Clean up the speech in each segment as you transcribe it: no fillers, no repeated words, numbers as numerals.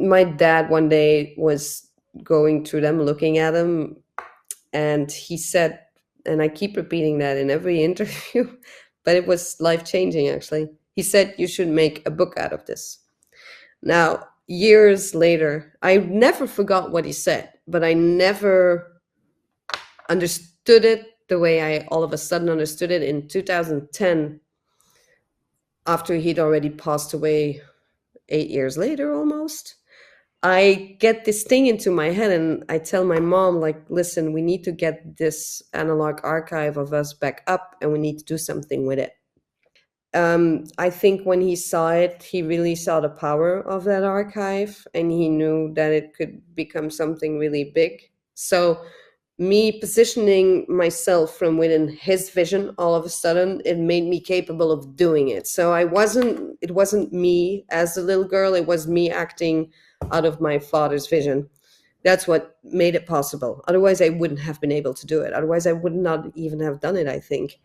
my dad one day was going through them, looking at them, and he said, and I keep repeating that in every interview, but it was life-changing, actually. He said, you should make a book out of this. Now, years later, I never forgot what he said, but I never understood it the way I all of a sudden understood it in 2010, after he'd already passed away 8 years later almost. I get this thing into my head and I tell my mom, like, listen, we need to get this analog archive of us back up and we need to do something with it. I think when he saw it, he really saw the power of that archive and he knew that it could become something really big. So me positioning myself from within his vision, all of a sudden, it made me capable of doing it. So it wasn't me as a little girl, it was me acting out of my father's vision. That's what made it possible. Otherwise, I wouldn't have been able to do it. Otherwise, I would not even have done it, I think.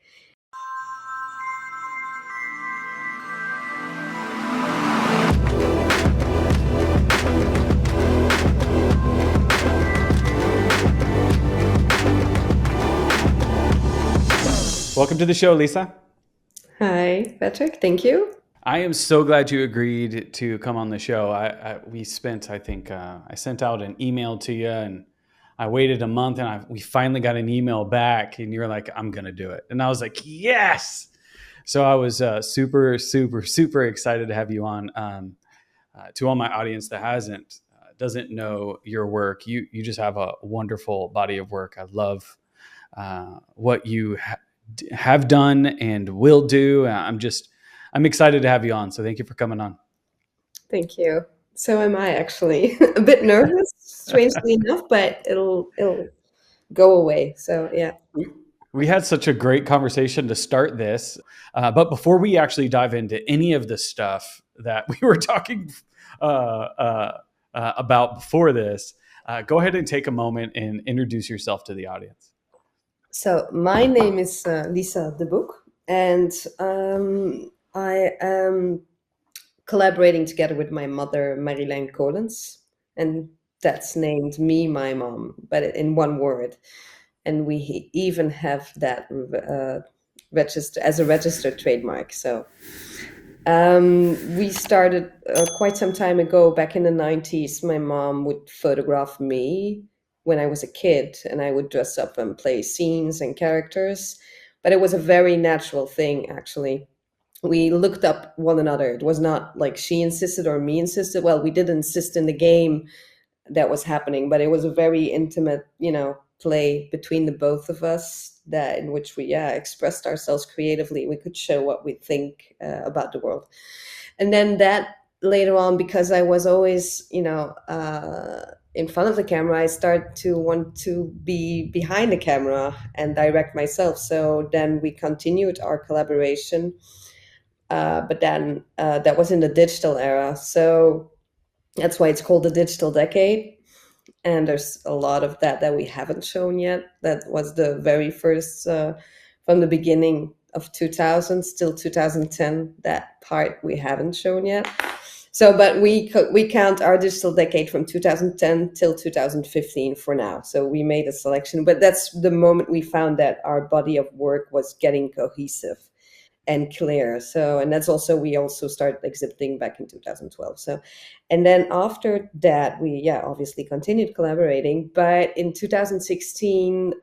Welcome to the show, Lisa. Hi, Patrick. Thank you. I am so glad you agreed to come on the show. I sent out an email to you and I waited a month and we finally got an email back and you're like, I'm going to do it. And I was like, yes. So I was super, super, super excited to have you on. To all my audience that doesn't know your work, you just have a wonderful body of work. I love what you have done and will do. I'm excited to have you on. So thank you for coming on. Thank you. So am I, actually. A bit nervous, strangely enough, but it'll go away. So yeah. We had such a great conversation to start this. But before we actually dive into any of the stuff that we were talking about before this, go ahead and take a moment and introduce yourself to the audience. So my name is Lisa De Boeck, and I am collaborating together with my mother, Marilène Coolens, and that's named Memymom, but in one word. And we even have that registered as a registered trademark. So we started quite some time ago, back in the 90s. My mom would photograph me when I was a kid, and I would dress up and play scenes and characters. But it was a very natural thing, actually. We looked up one another. It was not like she insisted or me insisted. Well, we did insist in the game that was happening, but it was a very intimate, play between the both of us, that in which we expressed ourselves creatively. We could show what we think about the world. And then that later on, because I was always, in front of the camera, I started to want to be behind the camera and direct myself. So then we continued our collaboration. But then that was in the digital era. So that's why it's called the digital decade. And there's a lot of that we haven't shown yet. That was the very first, from the beginning of 2000 till 2010, that part we haven't shown yet. So, but we count our digital decade from 2010 till 2015 for now. So we made a selection, but that's the moment we found that our body of work was getting cohesive and clear. So, and that's also, we also started exhibiting back in 2012. So, and then after that, we obviously continued collaborating. But in 2016,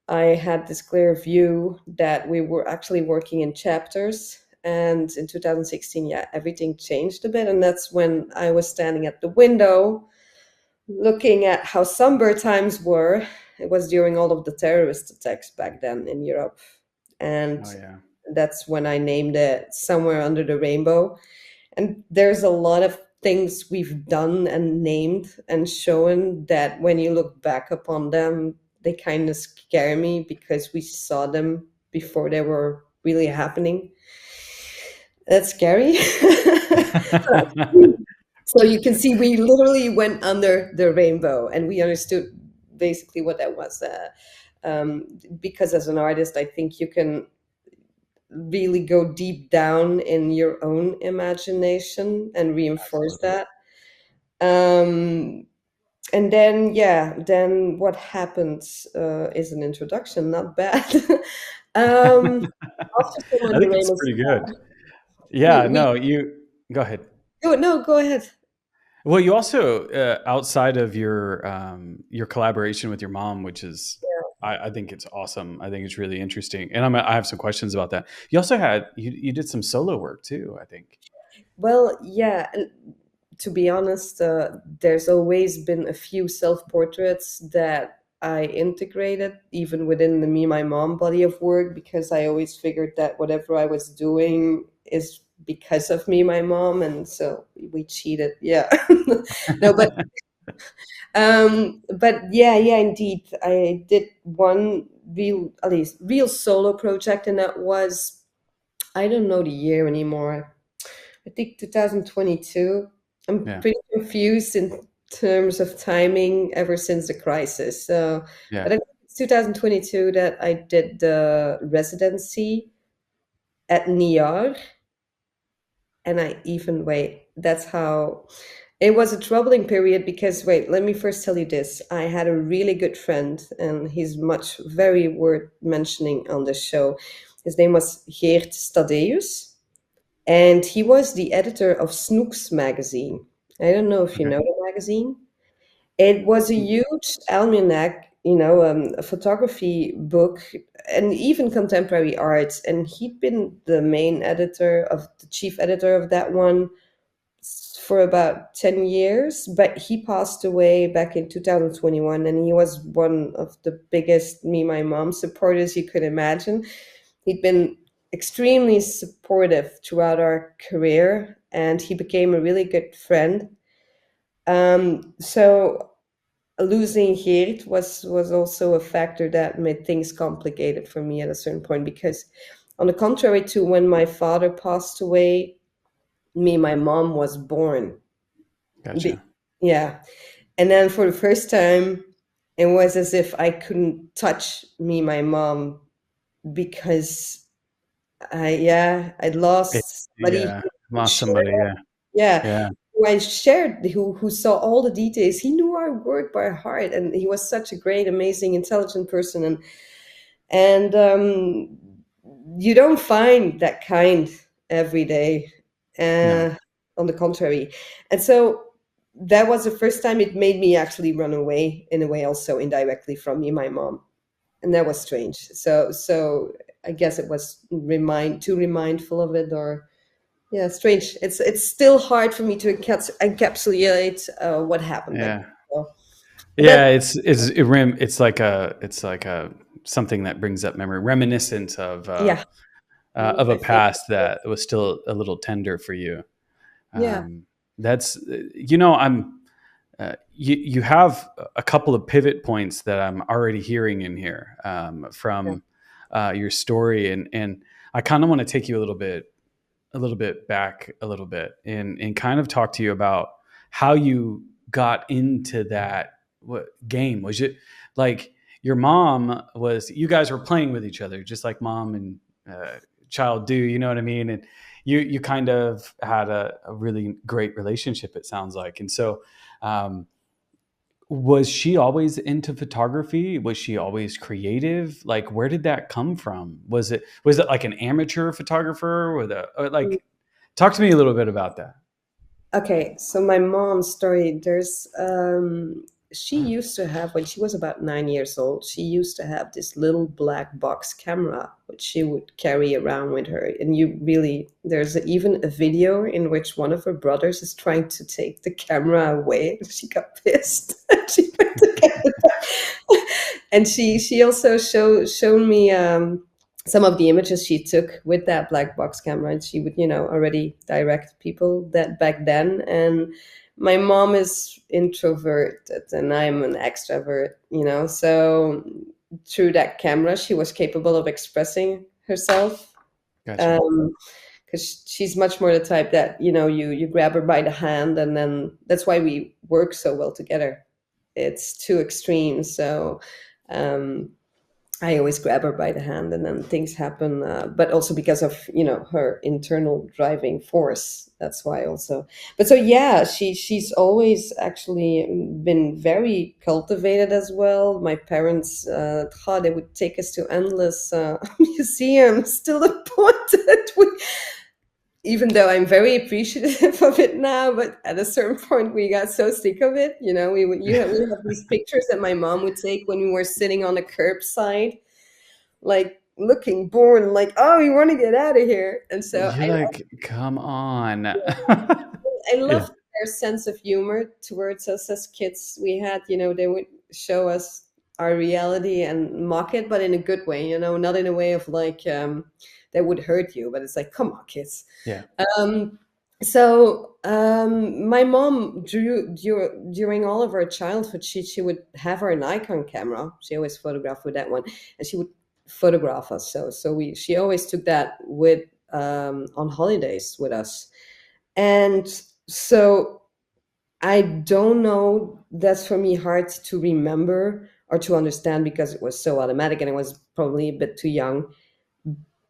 I had this clear view that we were actually working in chapters. And in 2016, everything changed a bit. And that's when I was standing at the window looking at how somber times were. It was during all of the terrorist attacks back then in Europe. And that's when I named it Somewhere Under the Rainbow. And there's a lot of things we've done and named and shown that when you look back upon them, they kind of scare me because we saw them before they were really happening. That's scary. So you can see we literally went under the rainbow and we understood basically what that was. Because as an artist, I think you can really go deep down in your own imagination and reinforce that. Um, and then, yeah, then what happens is an introduction, not bad. After I someone think your it's name is, pretty good. we, Yeah, we, no, you go ahead. go, no, go ahead. Well, you also outside of your collaboration with your mom, which is I think it's awesome. I think it's really interesting, and I have some questions about that. You also had you did some solo work too. I think. Well, yeah, and to be honest, there's always been a few self-portraits that I integrated even within the Me My Mom body of work, because I always figured that whatever I was doing is because of Me My Mom, and so we cheated. Yeah. No, but yeah, yeah, indeed. I did one real, at least real solo project, and that was, I don't know the year anymore. I think 2022. I'm Yeah, pretty confused in terms of timing ever since the crisis. So, yeah. but I think it's 2022 that I did the residency at NIAR, and I even wait. That's how it was a troubling period because wait, let me first tell you this. I had a really good friend, and he's much very worth mentioning on the show. His name was Geert Stadius. And he was the editor of Snooks magazine. I don't know if you Okay. know the magazine. It was a huge almanac, a photography book, and even contemporary art. And he'd been the main editor of the chief editor of that one for about 10 years, but he passed away back in 2021, and he was one of the biggest Me My Mom supporters you could imagine. He'd been extremely supportive throughout our career, and he became a really good friend. So losing Geert was also a factor that made things complicated for me at a certain point, because on the contrary to when my father passed away, Me My Mom was born. Be- Gotcha. yeah. And then for the first time, it was as if I couldn't touch Me My Mom, because I'd It, lost somebody yeah, who lost shared, somebody. Yeah, yeah, yeah, who I shared, who saw all the details. He knew our work by heart, and he was such a great, amazing, intelligent person. And you don't find that kind every day. no, Uh, on the contrary, and so that was the first time it made me actually run away, in a way, also indirectly, from Me My Mom, and that was strange. So I guess it was too remindful of it, or yeah, strange. It's still hard for me to encapsulate what happened back yeah, then. So, but yeah. It's like a something that brings up memory, reminiscent yeah, one of of a my favorite. past that was still a little tender for you. Yeah, Um, that's I'm you have a couple of pivot points that I'm already hearing in here yeah. from your story, and I kind of want to take you a little bit back a little bit and kind of talk to you about how you got into that game. Was it like your mom was, you guys were playing with each other just like mom and child do, you know what I mean? And you kind of had a really great relationship, it sounds like. And so um, was she always into photography? Was she always creative? Like, where did that come from? Was it like an amateur photographer with a or like? Talk to me a little bit about that. Okay, so my mom's story, she used to have, when she was about 9 years old, she used to have this little black box camera which she would carry around with her. And there's even a video in which one of her brothers is trying to take the camera away. She got pissed. She went to get it back. And she also shown me some of the images she took with that black box camera, and she would already direct people that back then. And my mom is introverted and I'm an extrovert, so through that camera she was capable of expressing herself, Gotcha. because she's much more the type that you grab her by the hand, and then that's why we work so well together. It's two extremes. So um I always grab her by the hand, and then things happen. But also because of her internal driving force. That's why also. But so yeah, she's always actually been very cultivated as well. My parents, they would take us to endless museums. Still the point that even though I'm very appreciative of it now, but at a certain point we got so sick of it. We have these pictures that my mom would take when we were sitting on a curbside, like looking bored, like, oh, we want to get out of here. And so You're like, come on. I Yeah. love their sense of humor towards us as kids. We had, they would show us our reality and mock it, but in a good way, not in a way of like that would hurt you, but it's like, come on, kids. Yeah. Um, my mom during all of her childhood. She would have her Nikon camera. She always photographed with that one, and she would photograph us. She always took that with on holidays with us, and so I don't know. That's for me hard to remember or to understand because it was so automatic, and I was probably a bit too young.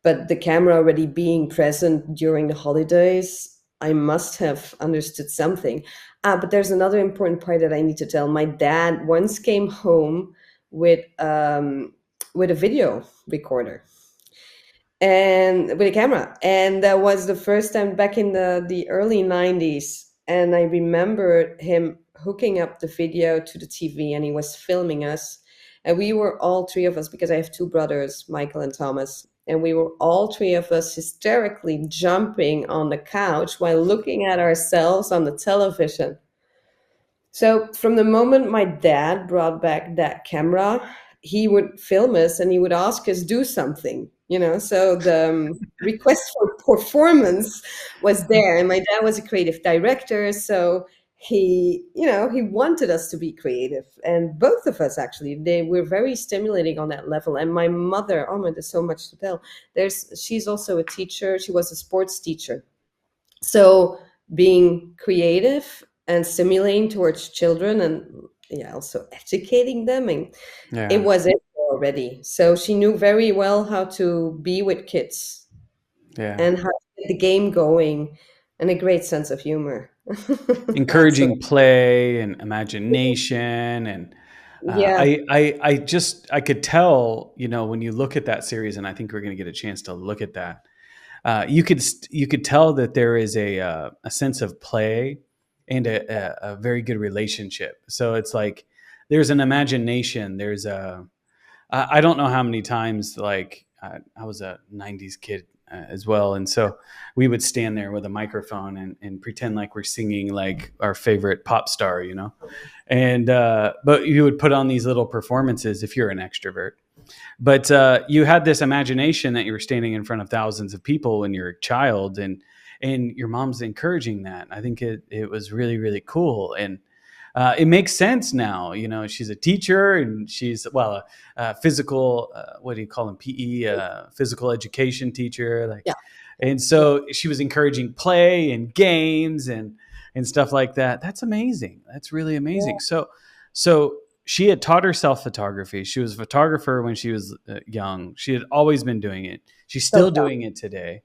But the camera already being present during the holidays, I must have understood something. But there's another important part that I need to tell. My dad once came home with a video recorder and with a camera, and that was the first time back in the early 90s. And I remember him hooking up the video to the TV, and he was filming us, and we were all three of us, because I have two brothers, Michael and Thomas, and we were all three of us hysterically jumping on the couch while looking at ourselves on the television. So from the moment my dad brought back that camera, he would film us and he would ask us do something, So the request for performance was there, and my dad was a creative director, so he wanted us to be creative, and both of us actually, they were very stimulating on that level. And my mother, oh my, there's so much to tell. She's also a teacher. She was a sports teacher. So being creative and stimulating towards children, and yeah, also educating them, and it Yeah. was it already. So she knew very well how to be with kids Yeah. and how to get the game going, and a great sense of humor. Also, Encouraging play and imagination. And yeah, I could tell, when you look at that series, and I think we're going to get a chance to look at that. You could tell that there is a sense of play and a very good relationship. So it's like there's an imagination. There's I don't know how many times, like I was a 90s kid as well. And so we would stand there with a microphone and pretend like we're singing like our favorite pop star, and but you would put on these little performances if you're an extrovert. But you had this imagination that you were standing in front of thousands of people when you're a child, and your mom's encouraging that. I think it was really, really cool. And it makes sense now. She's a teacher, and she's, well, a physical, what do you call them? PE, physical education teacher. Like, yeah, and so she was encouraging play and games and stuff like that. That's amazing. That's really amazing. yeah. So she had taught herself photography. She was a photographer when she was young. She had always been doing it. She's So still doing it today.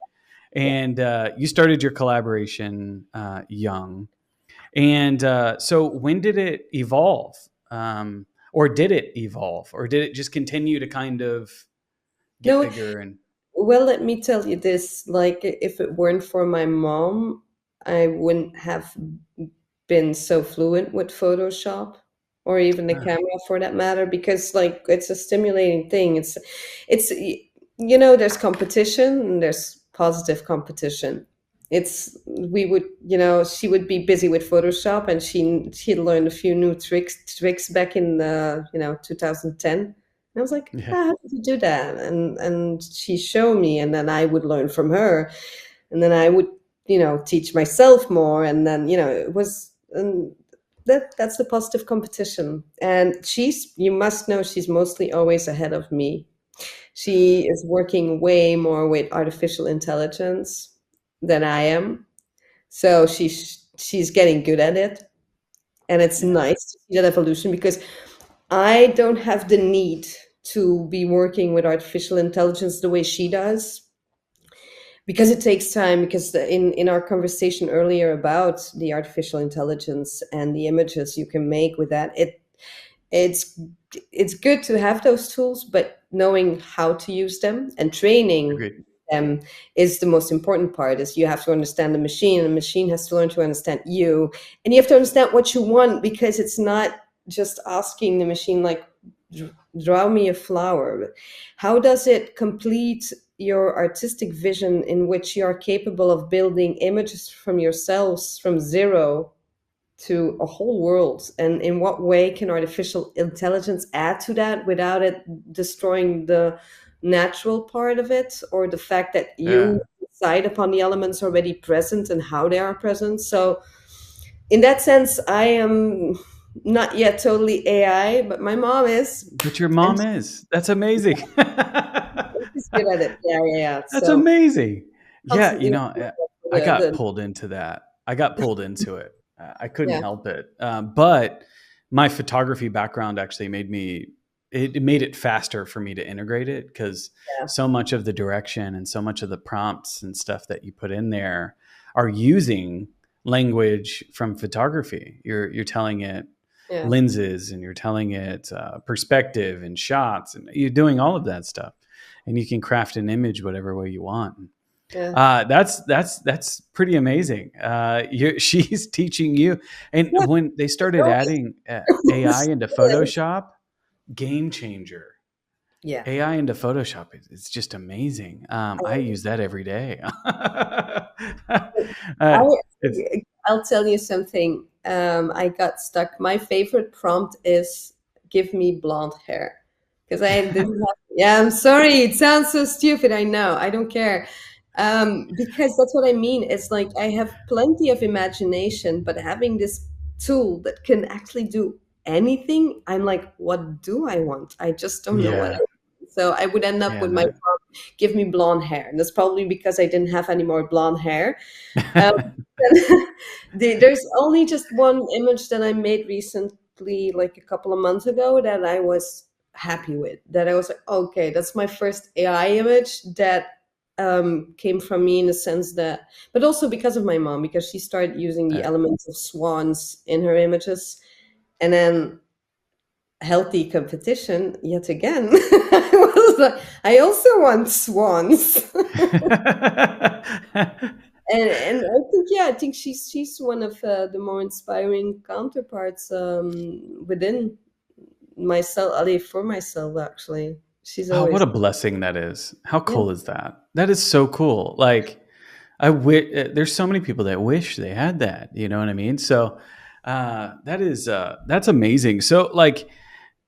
yeah. And you started your collaboration young. And so when did it evolve? Or did it evolve? Or did it just continue to kind of get No, bigger? And well, let me tell you this, like, if it weren't for my mom, I wouldn't have been so fluent with Photoshop, or even the ah, camera for that matter, because like it's a stimulating thing. It's there's competition, and there's positive competition. It's we would she would be busy with Photoshop, and she'd learned a few new tricks back in the 2010. And I was like, yeah, how did you do that? And she showed me, and then I would learn from her, and then I would teach myself more, and then it was, and that's the positive competition. And you must know, she's mostly always ahead of me. She is working way more with artificial intelligence than I am, so she's getting good at it, and it's yeah, nice to see that evolution, because I don't have the need. to be working with artificial intelligence the way she does, because it takes time. Because in our conversation earlier about the artificial intelligence and the images you can make with that, it's it's good to have those tools, but knowing how to use them and training Agreed. them is the most important part. Is you have to understand the machine, and the machine has to learn to understand you, and you have to understand what you want, because it's not just asking the machine like, draw me a flower. How does it complete your artistic vision, in which you are capable of building images from yourselves from zero to a whole world? And in what way can artificial intelligence add to that without it destroying the natural part of it, or the fact that Yeah. you decide upon the elements already present and how they are present? So in that sense, I am not yet totally AI, but my mom is, But your and mom is. That's amazing. she's good at it. Yeah. That's So amazing. Yeah, constantly I got the pulled into that. I got pulled into it. I couldn't yeah, help it. But my photography background actually it made it faster for me to integrate it, because yeah, so much of the direction and so much of the prompts and stuff that you put in there are using language from photography. You're telling it yeah, lenses, and you're telling it perspective and shots, and you're doing all of that stuff, and you can craft an image whatever way you want. yeah. That's pretty amazing. She's teaching you, and Yeah, when they started adding AI into Photoshop, game changer. yeah. AI into Photoshop, it's just amazing. I use that every day. uh, I, it's I'll tell you something. I got stuck. My favorite prompt is "give me blonde hair," because I didn't have. Yeah, I'm sorry. It sounds so stupid. I know. I don't care. Because that's what I mean. It's like I have plenty of imagination, but having this tool that can actually do anything, I'm like, what do I want? I just don't know what I yeah, want. So I would end up with my yeah. prompt, "give me blonde hair," and that's probably because I didn't have any more blonde hair. Um, there's only just one image that I made recently, like a couple of months ago, that I was happy with. That I was like, okay, that's my first AI image that came from me, in the sense that, but also because of my mom, because she started using the elements of swans in her images, and then healthy competition yet again. I was like, I also want swans. And I think, yeah, I think she's one of the more inspiring counterparts within myself, Ali, for myself, actually. She's Oh, what always, a blessing that is. How yeah, cool is that? That is so cool. Like, there's so many people that wish they had that, you know what I mean? So, that's amazing. So, like,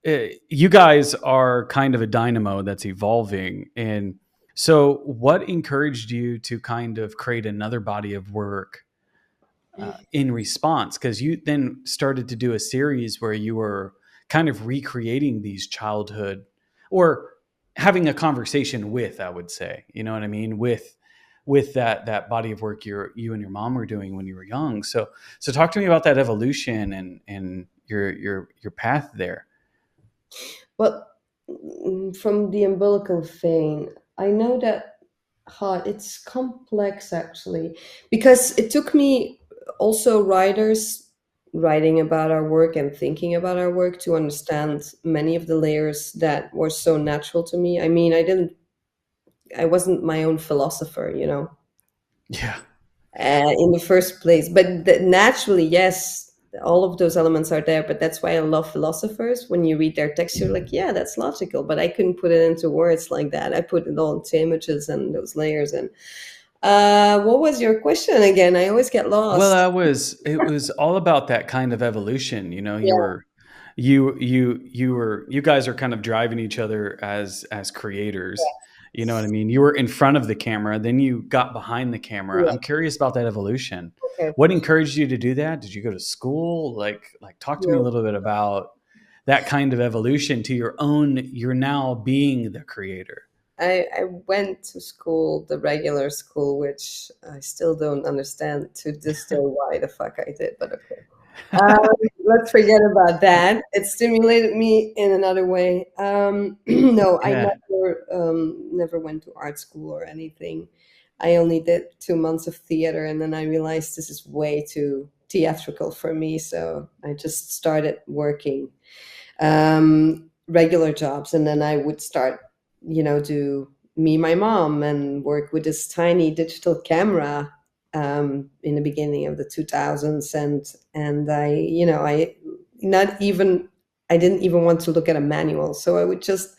you guys are kind of a dynamo that's evolving. And so, what encouraged you to kind of create another body of work in response? Because you then started to do a series where you were kind of recreating these childhood, or having a conversation with, I would say, you know what I mean, with that body of work you and your mom were doing when you were young. So talk to me about that evolution and your path there. well, from the umbilical vein, I know that it's complex, actually, because it took me, also writers writing about our work and thinking about our work, to understand many of the layers that were so natural to me. I mean, I wasn't my own philosopher, Yeah. in the first place. But naturally, yes, all of those elements are there. But that's why I love philosophers. When you read their text, you're like, yeah, that's logical. But I couldn't put it into words like that. I put it all into images and those layers. And what was your question again? I always get Well, lost. it was all about that kind of evolution. You know, Yeah, you guys are kind of driving each other as creators. You know what I mean? You were in front of the camera, then you got behind the camera. yeah, I'm curious about that evolution. okay. What encouraged you to do that? Did you go to school? Like talk to me a Yeah. little bit about that kind of evolution to your own, you're now being the creator. I went to school, the regular school, which I still don't understand to this day why the fuck I did, but okay. Um, let's forget about that. It stimulated me in another way. No, I Yeah. never went to art school or anything. I only did 2 months of theater, and then I realized this is way too theatrical for me. So I just started working regular jobs, and then I would start, do me, my mom, and work with this tiny digital camera in the beginning of the 2000s, and I not even I didn't even want to look at a manual, so I would just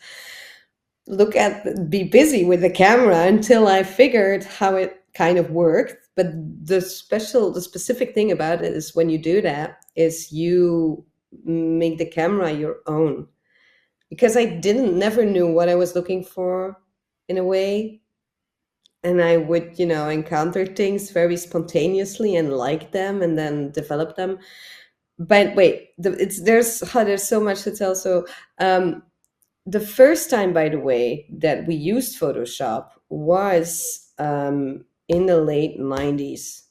be busy with the camera until I figured how it kind of worked. But the specific thing about it is when you do that is you make the camera your own, because I didn't never knew what I was looking for in a way. And I would, encounter things very spontaneously and like them and then develop them. But wait, there's so much to tell. So the first time, by the way, that we used Photoshop was in the late 90s,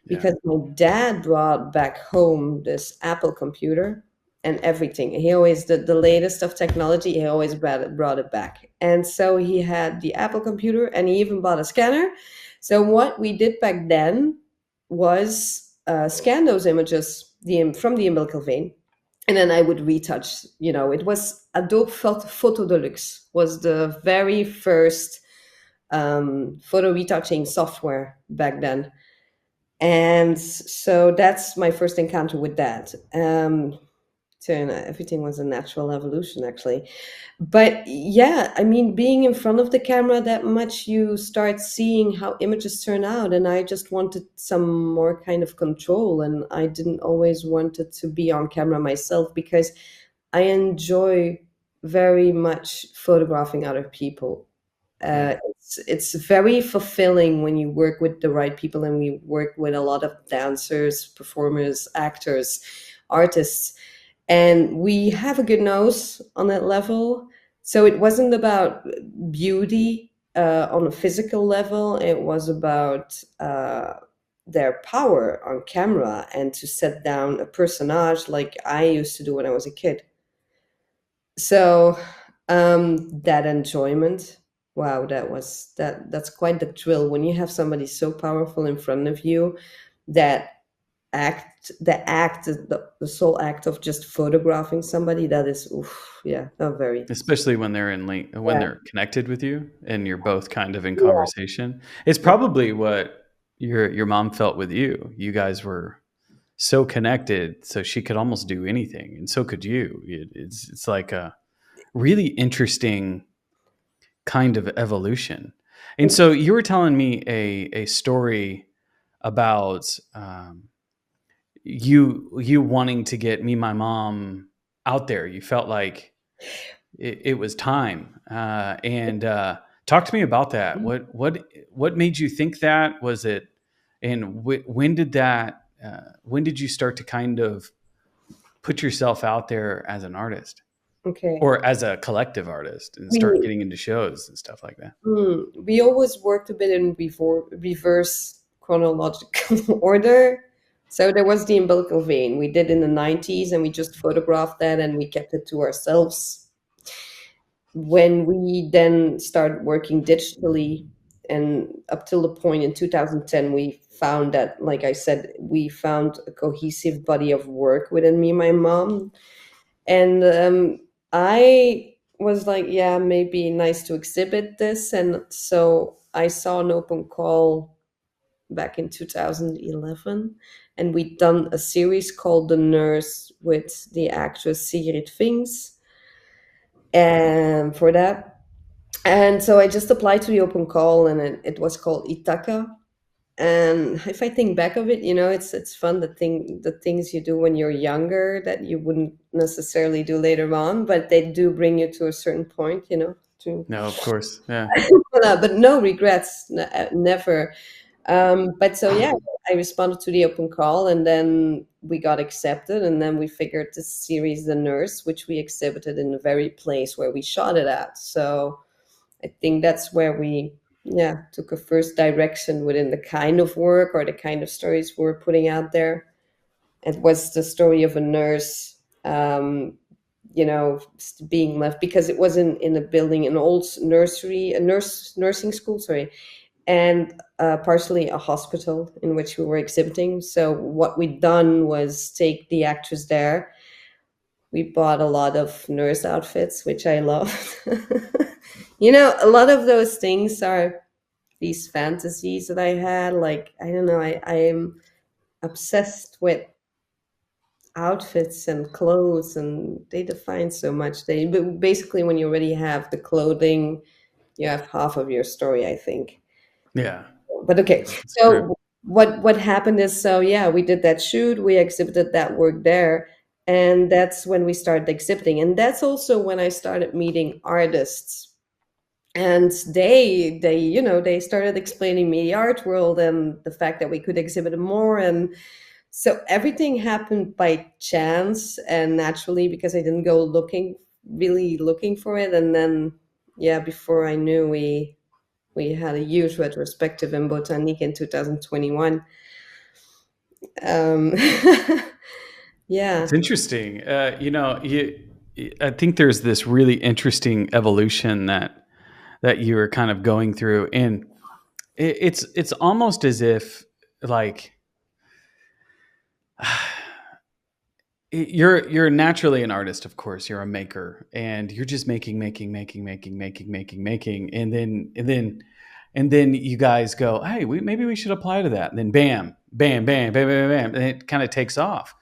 Yeah. because my dad brought back home this Apple computer and everything. He always, the latest of technology, he always brought it back. And so he had the Apple computer and he even bought a scanner. So what we did back then was scan those images from the umbilical vein, and then I would retouch. It was Adobe Photo Deluxe was the very first photo retouching software back then. And so that's my first encounter with that. So everything was a natural evolution, actually. But yeah, I mean, being in front of the camera that much, you start seeing how images turn out. And I just wanted some more kind of control. And I didn't always wanted to be on camera myself, because I enjoy very much photographing other people. Yeah. It's very fulfilling when you work with the right people, and we work with a lot of dancers, performers, actors, artists, and we have a good nose on that level. So it wasn't about beauty on a physical level. It was about their power on camera and to set down a personage like I used to do when I was a kid. So that enjoyment, wow, that's quite the thrill when you have somebody so powerful in front of you, that the sole act of just photographing somebody, that is, oof, yeah, not very. Especially when they're when Yeah, they're connected with you and you're both kind of in yeah, conversation. It's probably what your mom felt with you. You guys were so connected, so she could almost do anything, and so could you. It's like a really interesting kind of evolution. And so you were telling me a story about you wanting to get me, my mom out there. You felt like it was time. And talk to me about that. What made you think that? Was it, and when did that? When did you start to kind of put yourself out there as an artist okay. or as a collective artist and start we getting into shows and stuff like that? we always worked a bit in reverse chronological order. So there was the umbilical vein we did in the 90s, and we just photographed that and we kept it to ourselves. When we then started working digitally, and up till the point in 2010, we found that, like I said, we found a cohesive body of work within me and my mom. And I was like, yeah, maybe nice to exhibit this. And so I saw an open call back in 2011, and we'd done a series called The Nurse with the actress Sigrid Vings, and for that. And so I just applied to the open call, and it was called Ithaca. And if I think back of it, it's fun, the things you do when you're younger that you wouldn't necessarily do later on, but they do bring you to a certain point, to No, of course. Yeah. but no regrets, never. But so yeah, I responded to the open call, and then we got accepted, and then we figured this series, The Nurse, which we exhibited in the very place where we shot it at. So I think that's where we, yeah, took a first direction within the kind of work or the kind of stories we're putting out there. It was the story of a nurse, you know, being left because it was in a building, an old nursery, nursing school, sorry, and partially a hospital in which we were exhibiting. So what we'd done was take the actors there. We bought a lot of nurse outfits, which I loved. You know, a lot of those things are these fantasies that I had. Like, I don't know, I am obsessed with outfits and clothes, and they define so much. They but basically, when you already have the clothing, you have half of your story, I think. Yeah, But okay, it's true. so what happened is, so yeah, we did that shoot, we exhibited that work there, and that's when we started exhibiting, and that's also when I started meeting artists, and they you know, they started explaining me the art world and the fact that we could exhibit more. And so everything happened by chance and naturally, because I didn't go really looking for it. And then, yeah, before I knew, we had a huge retrospective in Botanique in 2021. Um, It's yeah. interesting. I think there's this really interesting evolution that you were kind of going through, and it's almost as if like you're naturally an artist, of course. You're a maker, and you're just making, and then you guys go, hey, maybe we should apply to that. And then bam, bam, bam, bam, bam, bam, and it kind of takes off.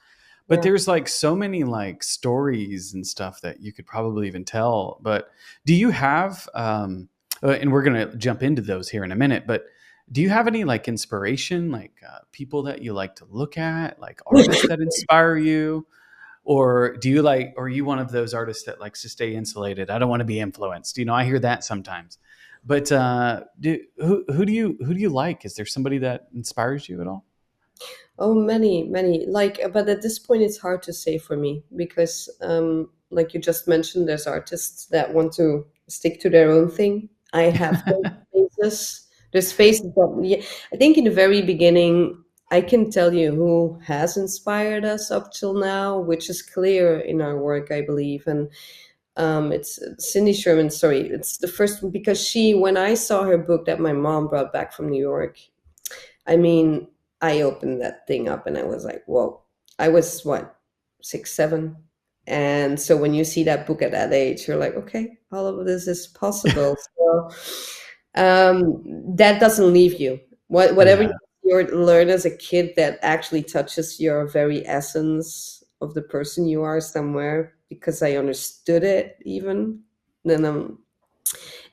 But Yeah. there's like so many like stories and stuff that you could probably even tell. But do you have, and we're gonna jump into those here in a minute, but do you have any like inspiration, like people that you like to look at, like artists that inspire you? Or do you like, or are you one of those artists that likes to stay insulated? I don't want to be influenced. You know, I hear that sometimes. But who do you like? Is there somebody that inspires you at all? Oh, many. Like, but at this point, it's hard to say for me because, like you just mentioned, there's artists that want to stick to their own thing. I have those phases. There's phases that, yeah, I think in the very beginning, I can tell you who has inspired us up till now, which is clear in our work, I believe. And it's Cindy Sherman. Sorry, it's the first one because when I saw her book that my mom brought back from New York, I mean, I opened that thing up and I was like, whoa. I was what, 6, 7? And so when you see that book at that age, you're like, okay, all of this is possible. So that doesn't leave you. Whatever Yeah. you learn as a kid that actually touches your very essence of the person you are somewhere, because I understood it even. Then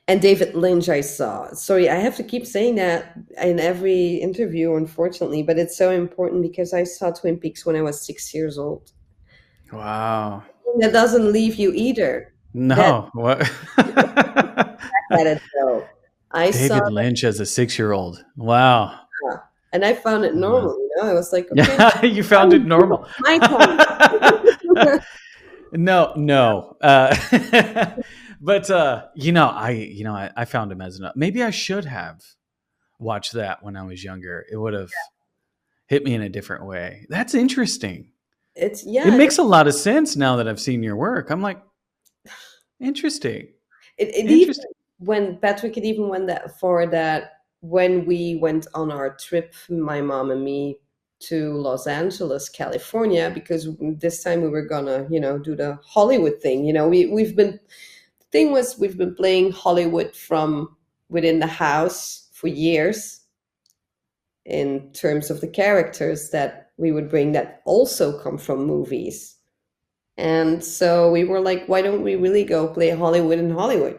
and David Lynch, I saw. Sorry, I have to keep saying that in every interview, unfortunately, but it's so important because I saw Twin Peaks when I was 6 years old. Wow. That doesn't leave you either. That No. What? at it though. I saw David Lynch as a 6-year-old. Wow. that, and I found it Wow. normal. I was like, okay, Yeah, you found it normal. my time. No, no. But I found him as maybe I should have watched that when I was younger. It would have hit me in a different way. That's interesting. It's It yeah, it is. makes a lot of sense now that I've seen your work. I'm like, interesting. It even Interesting. when Patrick, it even went that far that when we went on our trip, my mom and me, to Los Angeles, California, because this time we were gonna, do the Hollywood thing. We've been the thing was we've been playing Hollywood from within the house for years in terms of the characters that we would bring that also come from movies. And so we were like, why don't we really go play Hollywood in Hollywood,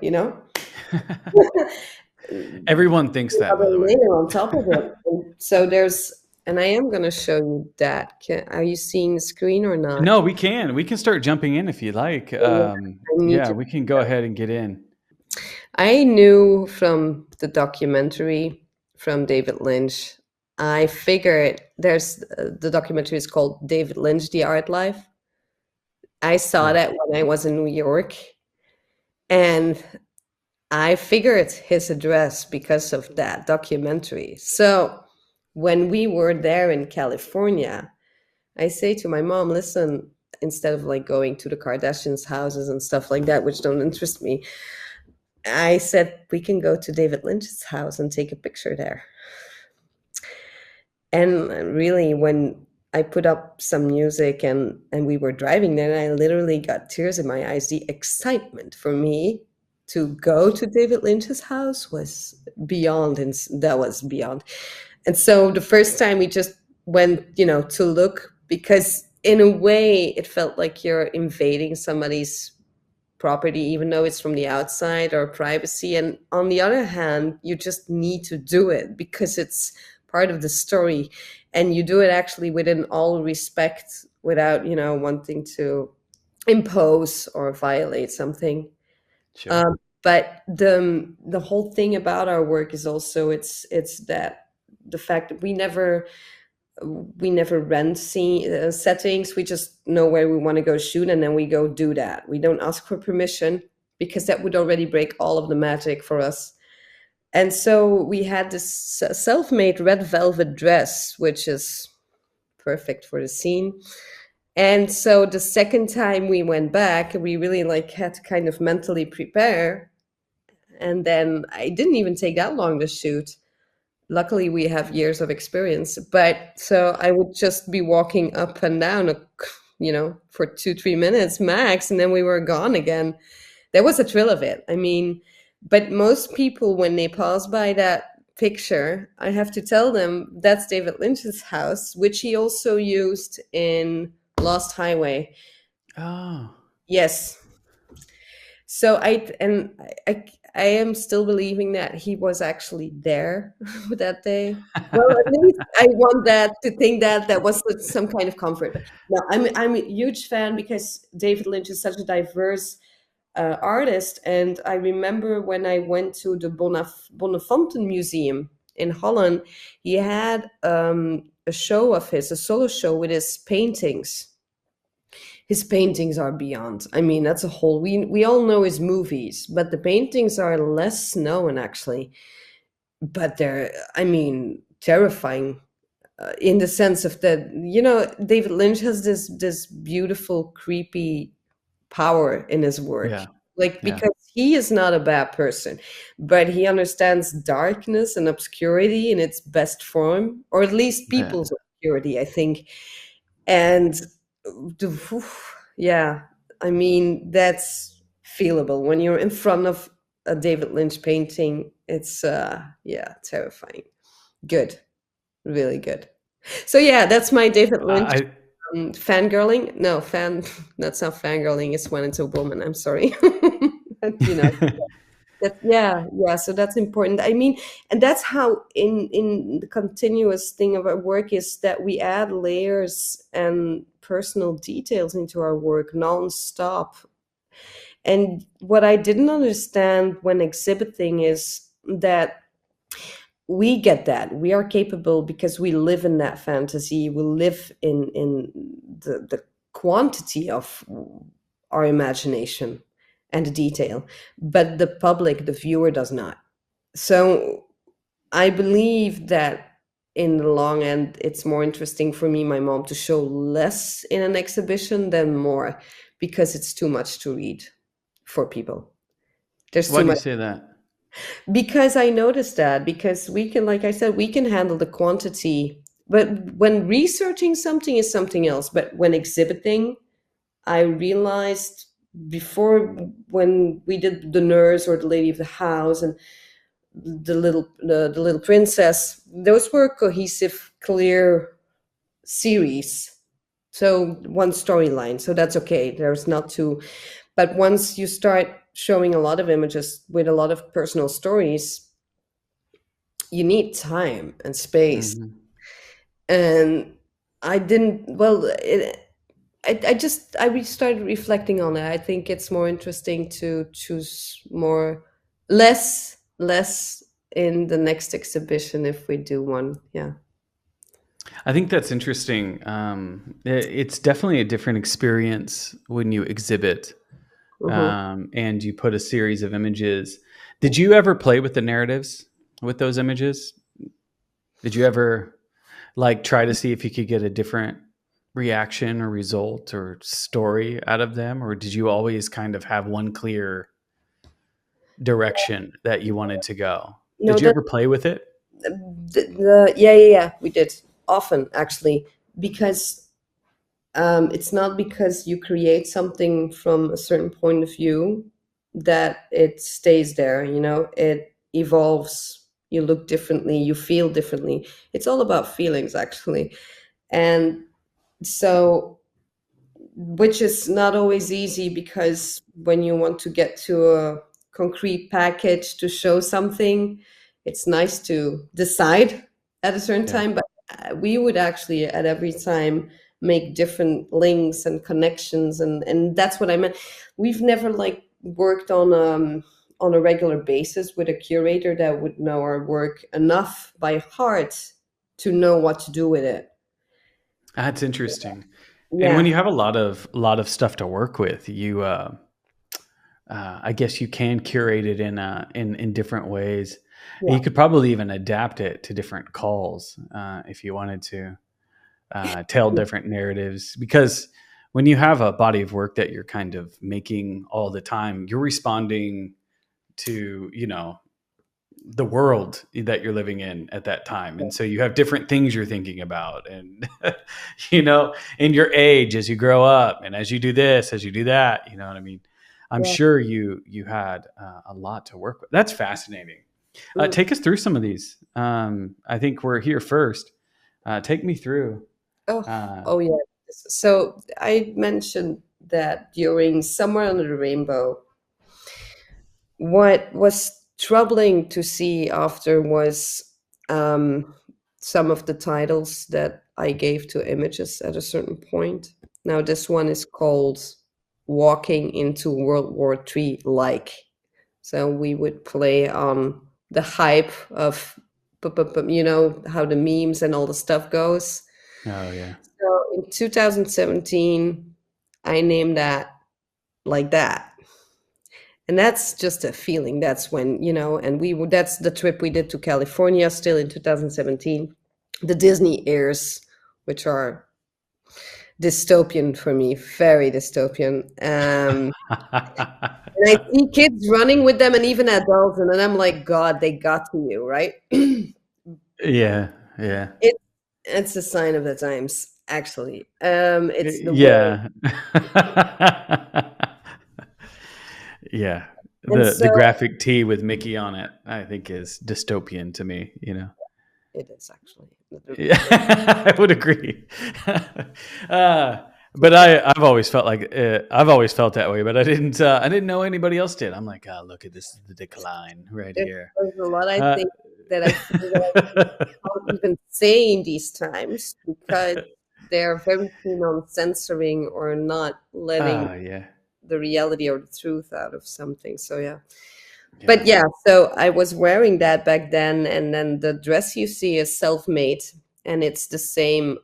Everyone thinks that, by Another the way. layer on top of it. And so and I am going to show you that. Are you seeing the screen or not? No, we can. We can start jumping in if you like. Yeah, I need Yeah, to. we can go ahead and get in. I knew from the documentary from David Lynch. I figured the documentary is called David Lynch, The Art Life. I saw Yeah. that when I was in New York, and I figured his address because of that documentary. So when we were there in California, I say to my mom, listen, instead of like going to the Kardashians' houses and stuff like that, which don't interest me, I said we can go to David Lynch's house and take a picture there. And really, when I put up some music and we were driving there, I literally got tears in my eyes. The excitement for me to go to David Lynch's house was beyond, and that was beyond. And so the first time we just went, to look, because in a way it felt like you're invading somebody's property, even though it's from the outside or privacy. And on the other hand, you just need to do it because it's part of the story. And you do it actually within all respect without, wanting to impose or violate something. Sure. But the whole thing about our work is also it's that the fact that we never rent settings. We just know where we want to go shoot, and then we go do that. We don't ask for permission because that would already break all of the magic for us. And so we had this self-made red velvet dress, which is perfect for the scene. And so the second time we went back, we really had to kind of mentally prepare. And then it didn't even take that long to shoot. Luckily, we have years of experience. But so I would just be walking up and down, for 2-3 minutes max, and then we were gone again. There was a thrill of it. I mean, but most people, when they pass by that picture, I have to tell them that's David Lynch's house, which he also used in Lost Highway. Oh. Yes. So I am still believing that he was actually there that day. Well, at least I want that to think that was some kind of comfort. But no, I'm a huge fan because David Lynch is such a diverse artist. And I remember when I went to the Bonnefonten Museum in Holland, he had a show of his, a solo show with his paintings. His paintings are beyond. I mean, that's a whole. We all know his movies, but the paintings are less known actually. But they're, I mean, terrifying in the sense of that. David Lynch has this beautiful, creepy power in his work. Yeah. Because he is not a bad person, but he understands darkness and obscurity in its best form, or at least people's obscurity, I think. And yeah, I mean, that's feelable when you're in front of a David Lynch painting. It's terrifying. Good, really good. So yeah, that's my David Lynch fangirling. No, that's not fangirling. It's when it's a woman. I'm sorry. So that's important. I mean, and that's how in the continuous thing of our work is that we add layers and personal details into our work non-stop. And what I didn't understand when exhibiting is that we get that. We are capable because we live in that fantasy. We live in the quantity of our imagination and the detail, but the public, the viewer, does not. So I believe that in the long end, it's more interesting for me, my mom, to show less in an exhibition than more, because it's too much to read for people. There's Why too do you much. say that? Because I noticed that, because we can, like I said, we can handle the quantity, but when researching something is something else. But when exhibiting, I realized before, when we did The Nurse or The Lady of the House and the little princess, those were cohesive, clear series. So one storyline, so that's okay. There's not too, but once you start showing a lot of images with a lot of personal stories, you need time and space. Mm-hmm. And I didn't, well, I started reflecting on it. I think it's more interesting to choose less in the next exhibition if we do one. Yeah. I think that's interesting. It's definitely a different experience when you exhibit and you put a series of images. Did you ever play with the narratives with those images? Did you ever try to see if you could get a different reaction or result or story out of them, or did you always kind of have one clear direction that you wanted to go? No, Did you that ever play with it? yeah, we did often actually, because it's not because you create something from a certain point of view that it stays there. It evolves. You look differently, you feel differently. It's all about feelings, actually. And so, which is not always easy, because when you want to get to a concrete package to show something, it's nice to decide at a certain Yeah. time. But we would actually at every time make different links and connections, and that's what I meant. We've never like worked on a regular basis with a curator that would know our work enough by heart to know what to do with it. That's interesting. And when Yeah, you have a lot of stuff to work with, you I guess you can curate it in different ways. And yeah, you could probably even adapt it to different calls if you wanted to tell different narratives. Because when you have a body of work that you're kind of making all the time, you're responding to the world that you're living in at that time, and so you have different things you're thinking about, and in your age as you grow up, and as you do this, as you do that, you know what I mean. I'm yeah. sure you had a lot to work with. That's fascinating. Mm. Take us through some of these. I think we're here first. Take me through. Oh, uh, oh yeah. So I mentioned that during Somewhere Under the Rainbow, what was troubling to see after was um, some of the titles that I gave to images at a certain point. Now, this one is called Walking into World War III Like. So we would play on the hype of, how the memes and all the stuff goes. oh yeah. So in 2017, I named that like that. And that's just a feeling. That's when, and that's the trip we did to California still in 2017. The Disney airs, which are dystopian for me, very dystopian. And I see kids running with them and even adults, and then I'm like, God, they got to you, right? Yeah, yeah, it, it's a sign of the times, actually. It's the way. yeah. Yeah, And the so graphic tee with Mickey on it, I think, is dystopian to me. it is actually. Yeah, I would agree. uh, but I've always felt like I've always felt that way, but I didn't know anybody else did. I'm like, oh, look at this is the decline right here. There's a lot I Uh, think that I feel that I can't even say in these times, because they're very keen on censoring or not letting yeah, the reality or the truth out of something. So yeah. But yeah. yeah, so I was wearing that back then, and then the dress you see is self-made, and it's the same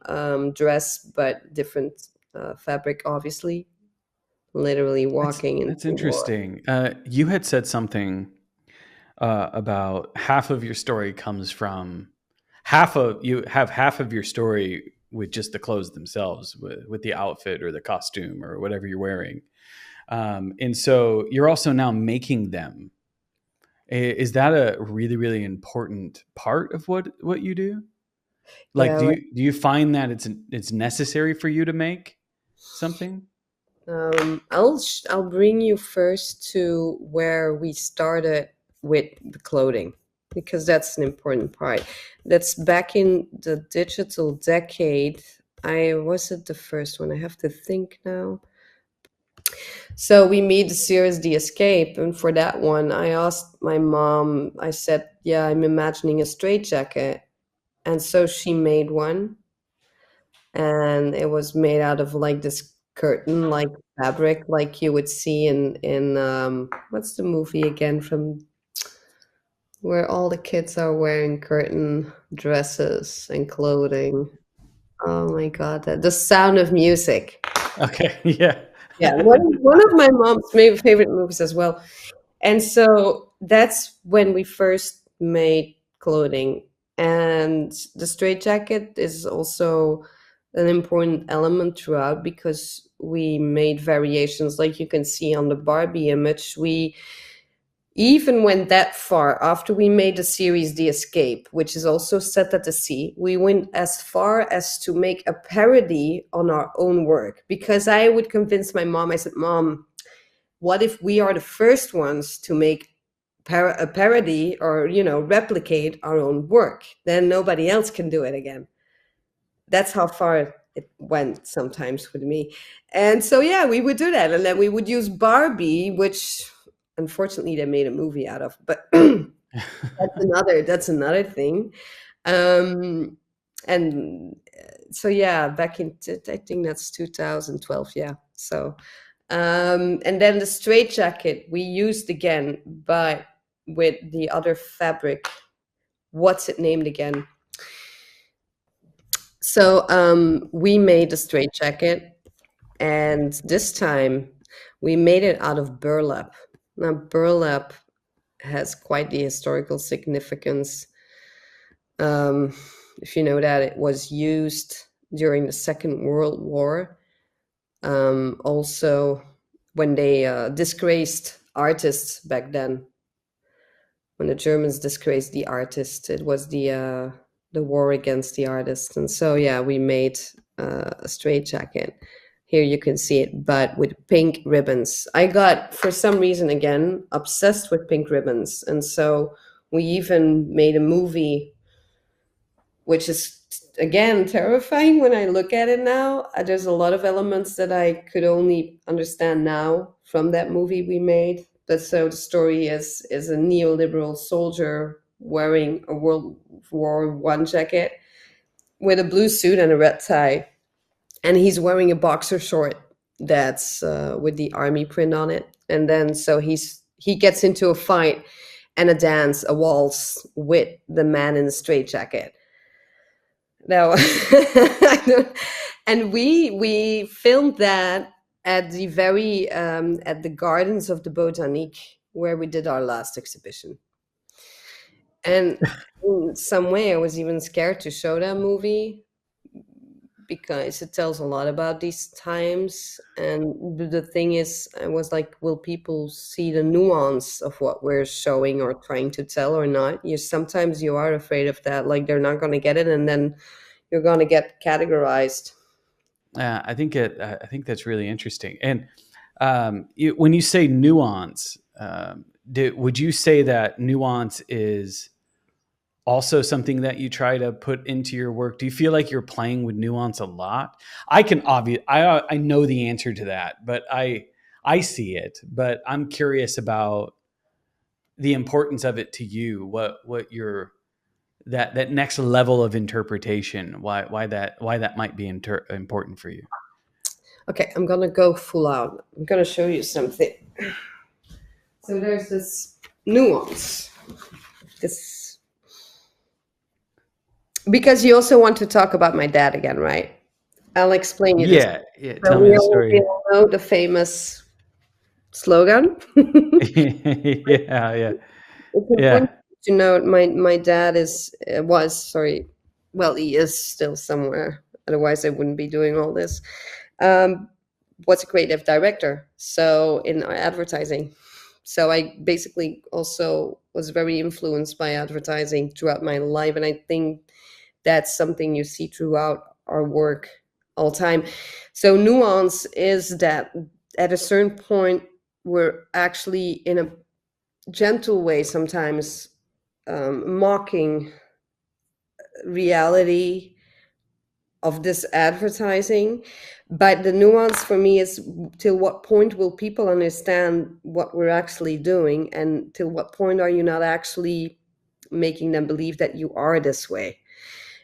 dress but different fabric, obviously. Literally That's walking into that's war. interesting. You had said something about half of your story comes from half of your story with just the clothes themselves, with the outfit or the costume or whatever you're wearing, and so you're also now making them. Is that a really really important part of what you do? Like, Yeah, do you find that it's necessary for you to make something? I'll bring you first to where we started with the clothing, because that's an important part. That's back in the digital decade. I wasn't the first one. I have to think now. So we made the series The Escape, and for that one, I asked my mom. I said, "Yeah, I'm imagining a straitjacket," and so she made one, and it was made out of like this curtain like fabric like you would see in what's the movie again, from where all the kids are wearing curtain dresses and clothing. Oh my god, The Sound of Music. Okay, yeah. Yeah, one of my mom's favorite movies as well. And so that's when we first made clothing. And the straitjacket is also an important element throughout, because we made variations, like you can see on the Barbie image. We even went that far after we made the series The Escape, which is also set at the sea. We went as far as to make a parody on our own work, because I would convince my mom. I said, Mom, what if we are the first ones to make a parody, or replicate our own work? Then nobody else can do it again. That's how far it went sometimes with me. And so yeah, we would do that, and then we would use Barbie, which unfortunately they made a movie out of, but that's another thing. And so yeah, back in I think that's 2012. Yeah. So and then the straitjacket we used again, but with the other fabric. What's it named again? So we made a straitjacket, and this time we made it out of burlap. Now, burlap has quite the historical significance. If you know that it was used during the Second World War, also when they disgraced artists back then. When the Germans disgraced the artists, it was the war against the artists. And so yeah, we made a straitjacket. Here you can see it, but with pink ribbons. I got, for some reason, again, obsessed with pink ribbons. And so we even made a movie, which is, again, terrifying when I look at it now. There's a lot of elements that I could only understand now from that movie we made. But so the story is a neoliberal soldier wearing a World War One jacket with a blue suit and a red tie. And he's wearing a boxer short that's with the army print on it. And then so he gets into a fight and a waltz with the man in the straitjacket. No, and we filmed that at the very at the Gardens of the Botanique, where we did our last exhibition. And in some way, I was even scared to show that movie, because it tells a lot about these times. And the thing is, I was like, will people see the nuance of what we're showing or trying to tell or not? Sometimes you are afraid of that, like they're not going to get it, and then you're going to get categorized. I think that's really interesting. And when you say nuance, would you say that nuance is also something that you try to put into your work? Do you feel like you're playing with nuance a lot? I know the answer to that, but I see it. But I'm curious about the importance of it to you. What your that next level of interpretation, why that might be important for you. Okay, I'm gonna go full out. I'm gonna show you something. So there's this nuance, this, because you also want to talk about my dad again, right? I'll explain you this. Yeah. So Tell me the story. We all know the famous slogan. Yeah. It's important to note my dad was, sorry, well, he is still somewhere. Otherwise, I wouldn't be doing all this. Was a creative director, so in advertising. So I basically also was very influenced by advertising throughout my life, and I think that's something you see throughout our work all the time. So nuance is that at a certain point, we're actually in a gentle way sometimes mocking reality of this advertising. But the nuance for me is, till what point will people understand what we're actually doing, and till what point are you not actually making them believe that you are this way?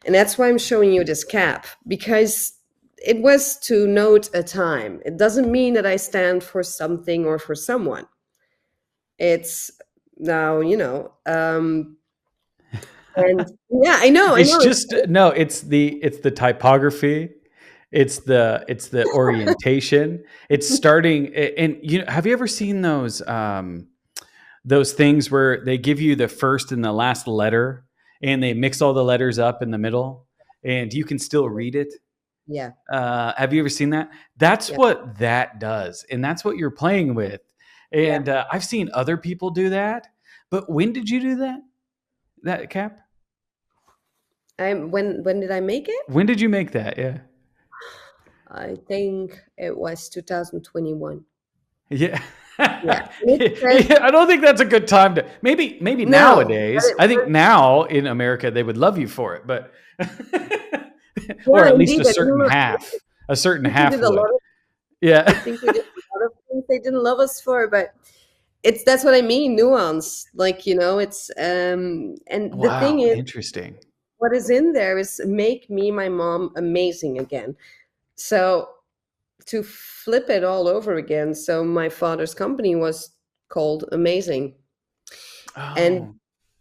And that's why I'm showing you this cap, because it was to note a time. It doesn't mean that I stand for something or for someone. It's now, and yeah, I know. It's just no. It's the typography. It's the orientation. It's starting. And have you ever seen those things where they give you the first and the last letter, and they mix all the letters up in the middle, and you can still read it? Yeah. Have you ever seen that? That's Yeah. what that does, and that's what you're playing with. Yeah. And I've seen other people do that. But when did you do that? That Cap? When did I make it? When did you make that? Yeah. I think it was 2021. Yeah. Yeah. And it says Yeah, I don't think that's a good time to maybe no, but nowadays. I think now in America they would love you for it, but or yeah, at least indeed. I didn't know, a certain I think we half did a lot would. of I Yeah. think we did a lot of things they didn't love us for, but that's what I mean, nuance. Like, it's and the thing Wow, is, interesting. what is in there is make me, my mom, amazing again. So to flip it all over again, so my father's company was called Amazing. And Oh,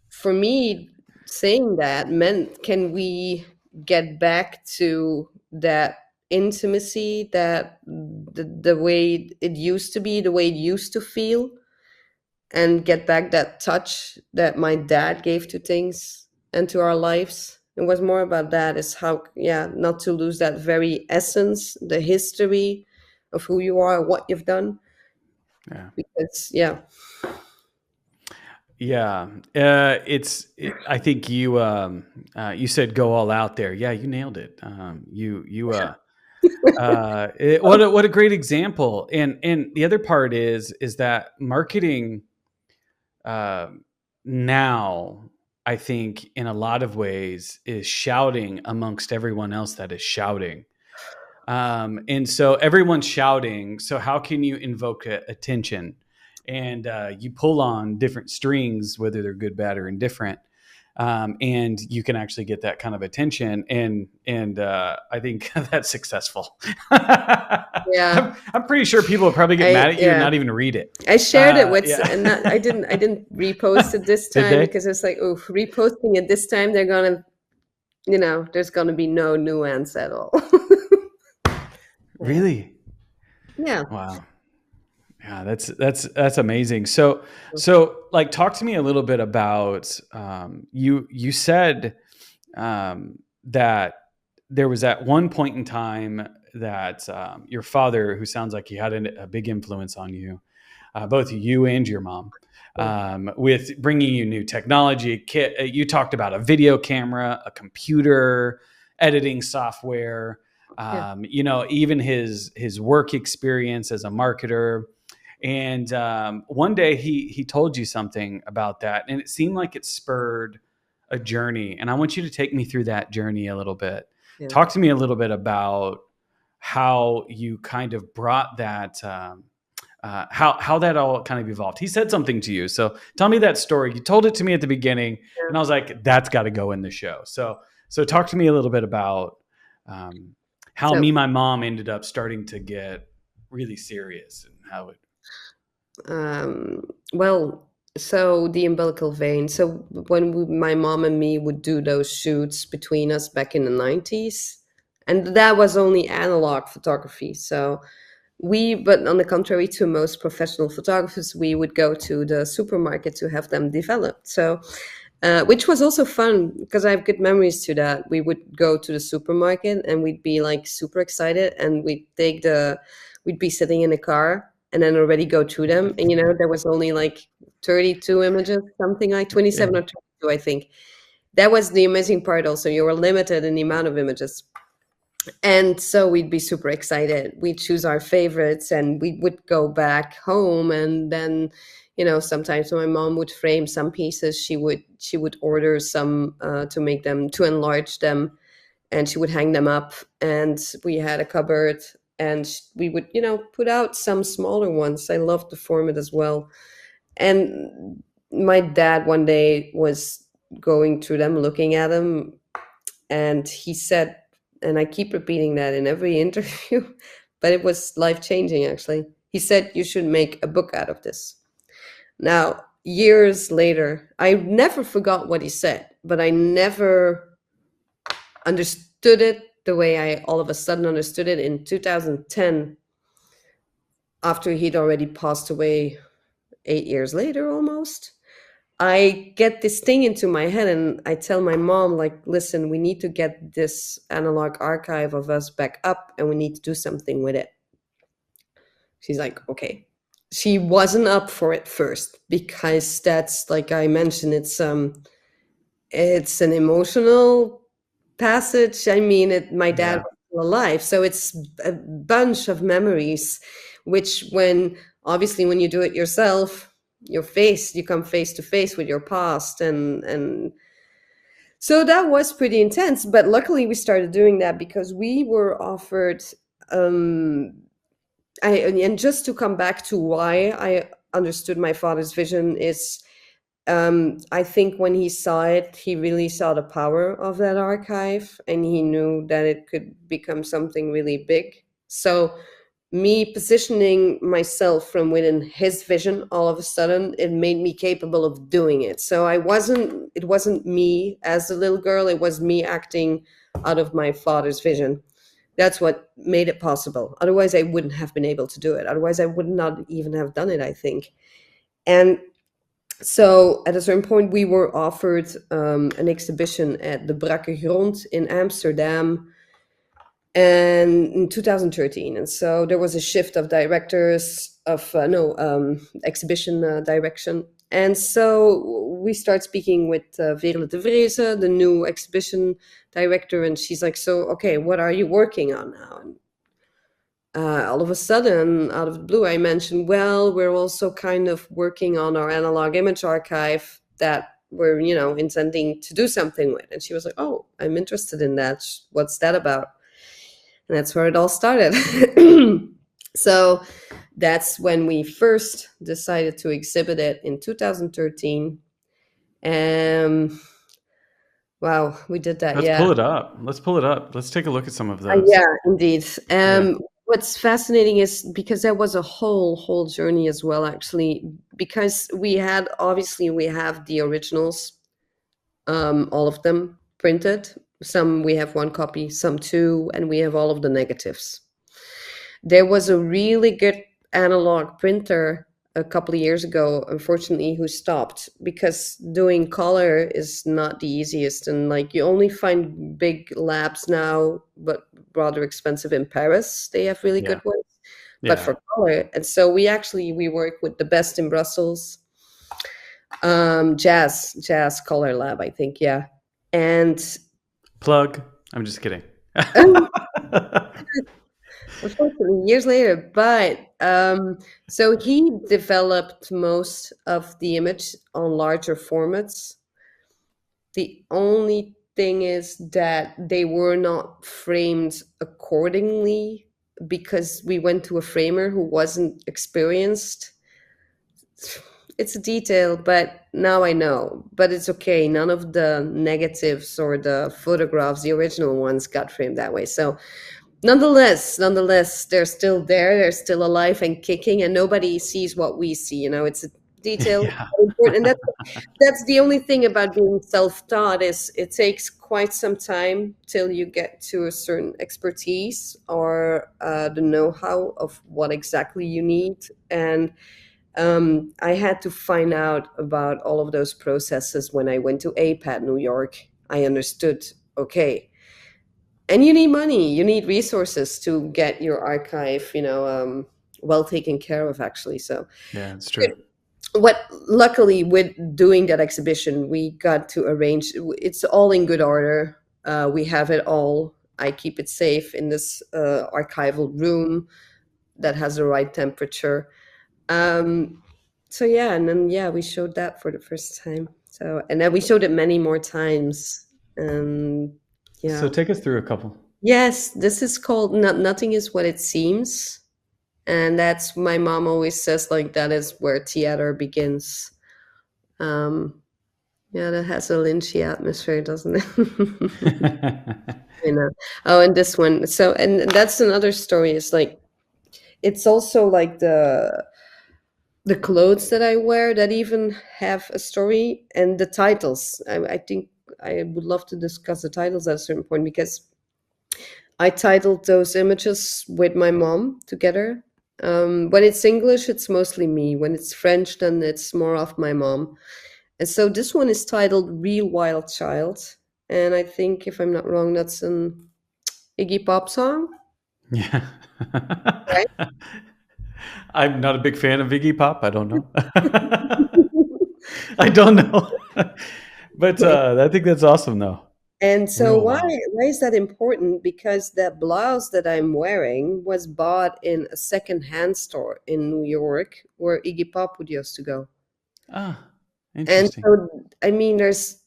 for me, saying that meant, can we get back to that intimacy, that the way it used to be, the way it used to feel, and get back that touch that my dad gave to things and to our lives. It was more about that, is how, yeah, not to lose that very essence, the history of who you are, what you've done. yeah. Because, yeah. Yeah, I think you said go all out there. Yeah, you nailed it. What a great example. And the other part is that marketing uh, now, I think, in a lot of ways, is shouting amongst everyone else that is shouting. And so everyone's shouting. So how can you invoke attention? And you pull on different strings, whether they're good, bad, or indifferent, and you can actually get that kind of attention. And I think that's successful. Yeah. I'm pretty sure people will probably get mad at you and Yeah. not even read it. I shared it with, Yeah. and I didn't repost it this Did time they? because it's like, oh, reposting it this time, they're gonna, there's gonna be no nuance at all. Yeah. Really? Yeah. Wow. Yeah, that's amazing. So like talk to me a little bit about you said that there was at one point in time that your father, who sounds like he had a big influence on you, both you and your mom, with bringing you new technology. You talked about a video camera, a computer, editing software. Yeah. Even his work experience as a marketer. And one day he told you something about that, and it seemed like it spurred a journey. And I want you to take me through that journey a little bit. Yeah. Talk to me a little bit about how you kind of brought that, how that all kind of evolved. He said something to you, so tell me that story. You told it to me at the beginning, and I was like, that's got to go in the show. So talk to me a little bit about how So, my mom ended up starting to get really serious and how it. well, so the umbilical vein. So when my mom and me would do those shoots between us back in the 90s, and that was only analog photography. So but on the contrary to most professional photographers, we would go to the supermarket to have them developed. So, which was also fun because I have good memories to that. We would go to the supermarket and we'd be like super excited, and we'd be sitting in a car and then already go through them. And there was only like 32 images, something like 27 or 22, I think. That was the amazing part. Also, you were limited in the amount of images. And so we'd be super excited. We'd choose our favorites and we would go back home. And then, sometimes when my mom would frame some pieces, she would order some to enlarge them, and she would hang them up. And we had a cupboard, and we would, put out some smaller ones. I loved the format as well. And my dad one day was going through them, looking at them, and he said, and I keep repeating that in every interview, but it was life-changing, actually. He said, you should make a book out of this. Now, years later, I never forgot what he said, but I never understood it the way I all of a sudden understood it in 2010, after he'd already passed away 8 years later almost. I get this thing into my head and I tell my mom, like, listen, we need to get this analog archive of us back up and we need to do something with it. She's like, okay. She wasn't up for it first because that's, like I mentioned, it's an emotional passage. I mean, my dad Yeah. was still alive, so it's a bunch of memories, which obviously when you do it yourself, you come face to face with your past, and so that was pretty intense. But luckily, we started doing that because we were offered. Um, and just to come back to why I understood my father's vision is, I think when he saw it, he really saw the power of that archive and he knew that it could become something really big. So me positioning myself from within his vision, all of a sudden, it made me capable of doing it. So it wasn't me as a little girl, it was me acting out of my father's vision. That's what made it possible. Otherwise, I wouldn't have been able to do it. Otherwise, I would not even have done it, I think. And so at a certain point, we were offered an exhibition at the Brakke Grond in Amsterdam and in 2013. And so there was a shift of directors of exhibition direction. And so we start speaking with Veerle de Vreese, the new exhibition director, and she's like, so, okay, what are you working on now? And all of a sudden, out of the blue, I mentioned, well, we're also kind of working on our analog image archive that we're, intending to do something with. And she was like, oh, I'm interested in that. What's that about? And that's where it all started. So that's when we first decided to exhibit it in 2013. Wow, we did that. Let's Yeah. pull it up. Let's take a look at some of those. Yeah, indeed. Yeah. What's fascinating is because that was a whole journey as well, actually, because we have the originals, all of them printed. Some we have one copy, some two, and we have all of the negatives. There was a really good analog printer a couple of years ago, unfortunately, who stopped because doing color is not the easiest. And like you only find big labs now, but rather expensive in Paris. They have really good ones, but for color. And so we work with the best in Brussels, Jazz Color Lab, I think. Yeah. And plug. I'm just kidding. unfortunately, years later, but so he developed most of the image on larger formats. The only thing is that they were not framed accordingly because we went to a framer who wasn't experienced. It's a detail, but now I know. But it's okay. None of the negatives or the photographs, the original ones, got framed that way. So nonetheless, they're still there. They're still alive and kicking, and nobody sees what we see. It's a detail. Yeah. And that's the only thing about being self-taught is it takes quite some time till you get to a certain expertise or the know-how of what exactly you need. And I had to find out about all of those processes when I went to APAT New York. I understood, okay, and you need money, you need resources to get your archive, well taken care of, actually. So yeah, it's true. Luckily, with doing that exhibition, we got to arrange. It's all in good order. We have it all. I keep it safe in this archival room that has the right temperature. So yeah, and then we showed that for the first time. So and then we showed it many more times. So take us through a couple. Yes, this is called Nothing Is What It Seems. And that's, my mom always says, like, that is where theater begins. That has a Lynchy atmosphere, doesn't it? Oh, and this one. So, and that's another story. It's like, it's also like the clothes that I wear that even have a story, and the titles. I think I would love to discuss the titles at a certain point because I titled those images with my mom together. When it's English, it's mostly me. When it's French, then it's more of my mom. And so this one is titled Real Wild Child. And I think, if I'm not wrong, that's an Iggy Pop song, Yeah. right? I'm not a big fan of Iggy Pop. I don't know. I don't know. But I think that's awesome, though. And so Real why wild. why is that important? Because that blouse that I'm wearing was bought in a secondhand store in New York where Iggy Pop would used to go. Ah, And interesting. so, I mean, there's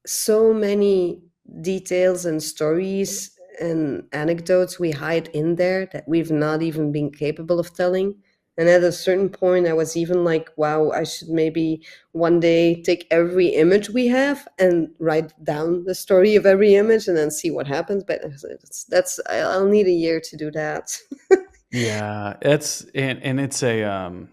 so many details and stories and anecdotes we hide in there that we've not even been capable of telling. And at a certain point, I was even like, wow, I should maybe one day take every image we have and write down the story of every image and then see what happens. But I'll need a year to do that. Yeah, and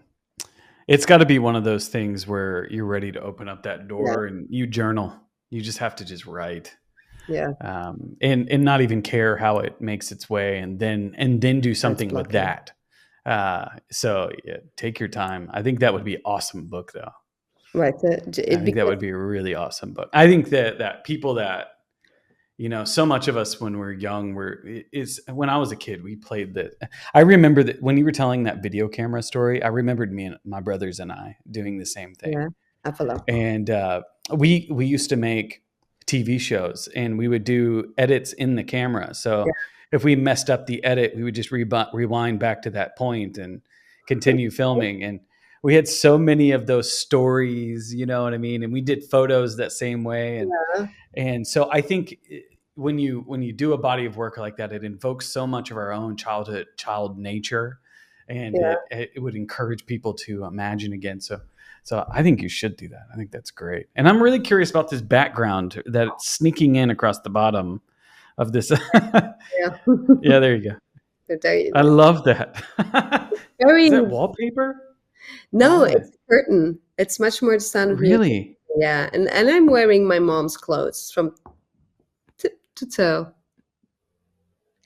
it's got to be one of those things where you're ready to open up that Yeah, door and you journal. You just have to just write, yeah, and not even care how it makes its way, and then do that's something with blocking. that. So yeah, take your time. I think that would be an awesome book, though. Right. I It think that because would be a really awesome book. I think that people that so much of us when we're young, is when I was a kid, we played the. I remember that when you were telling that video camera story, I remembered me and my brothers and I doing the same thing. yeah, I follow. And we used to make TV shows, and we would do edits in the camera. Yeah. So if we messed up the edit, we would just rewind back to that point and continue filming. And we had so many of those stories, you know what I mean? And we did photos that same way. And so I think when you do a body of work like that, it invokes so much of our own child nature, and Yeah. it would encourage people to imagine again. So I think you should do that. I think that's great. And I'm really curious about this background that's sneaking in across the bottom of this. Yeah. Yeah, there you go. There, I love that. very Is that wallpaper? What no, is it? it's curtain. It's much more the sound of music. Really? Yeah, and I'm wearing my mom's clothes from tip to toe.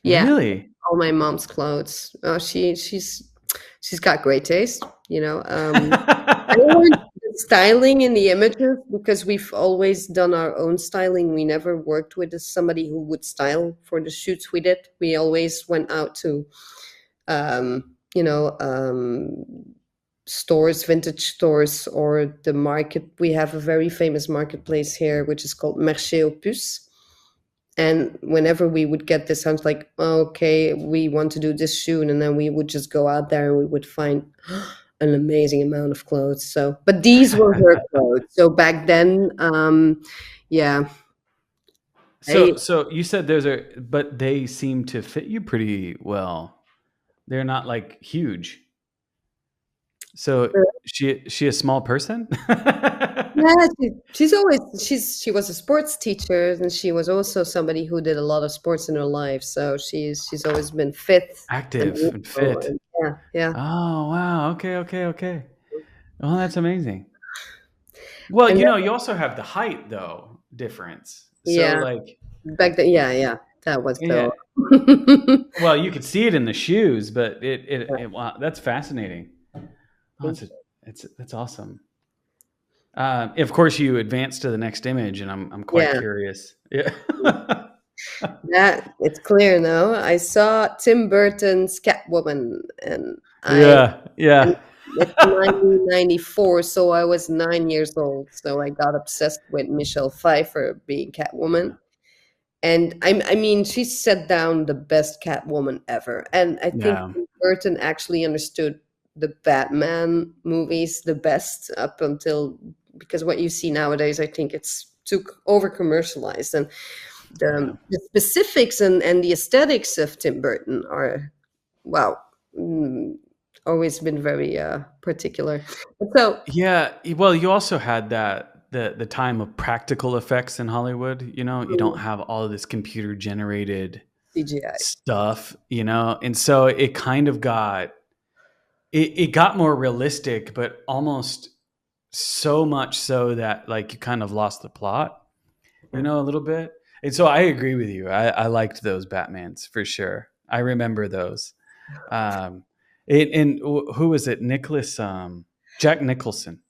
Yeah, Really? all my mom's clothes. She's got great taste, you know. I don't want the styling in the images because we've always done our own styling. We never worked with somebody who would style for the shoots we did. We always went out to, you know, stores, vintage stores, or the market. We have a very famous marketplace here, which is called Marché aux Puces. And whenever we would get this, I was like, oh, okay, we want to do this shoot. And then we would just go out there and we would find an amazing amount of clothes. So, but these were her clothes. So back then, yeah, I, So you said those are, but they seem to fit you pretty well. They're not like huge. So she a small person? yeah, she's always she was a sports teacher and she was also somebody who did a lot of sports in her life. So she's always been fit and Active and youthful fit. and yeah, yeah. Oh wow. Okay, okay, okay. Well, that's amazing. Well, And you also have the height though difference. So yeah, like back then, yeah, yeah, that was yeah. the Well, you could see it in the shoes, but it wow, that's fascinating. Oh, that's awesome. Of course, you advance to the next image, and I'm quite yeah. curious. Yeah. That it's clear now. I saw Tim Burton's Catwoman, and Yeah, and yeah. it's 1994, so I was 9 years old. So I got obsessed with Michelle Pfeiffer being Catwoman, and I mean, she set down the best Catwoman ever. And I think Yeah, Tim Burton actually understood the Batman movies the best up until because what you see nowadays, I think it's too over commercialized and yeah. the specifics and the aesthetics of Tim Burton are wow, mm, always been very particular. So Yeah, well, you also had that the time of practical effects in Hollywood, you don't have all of this computer generated CGI, stuff, and so it kind of it got more realistic, but almost so much so that like you kind of lost the plot, yeah, a little bit. And so I agree with you. I liked those Batmans for sure. I remember those. Um, who was it? Jack Nicholson.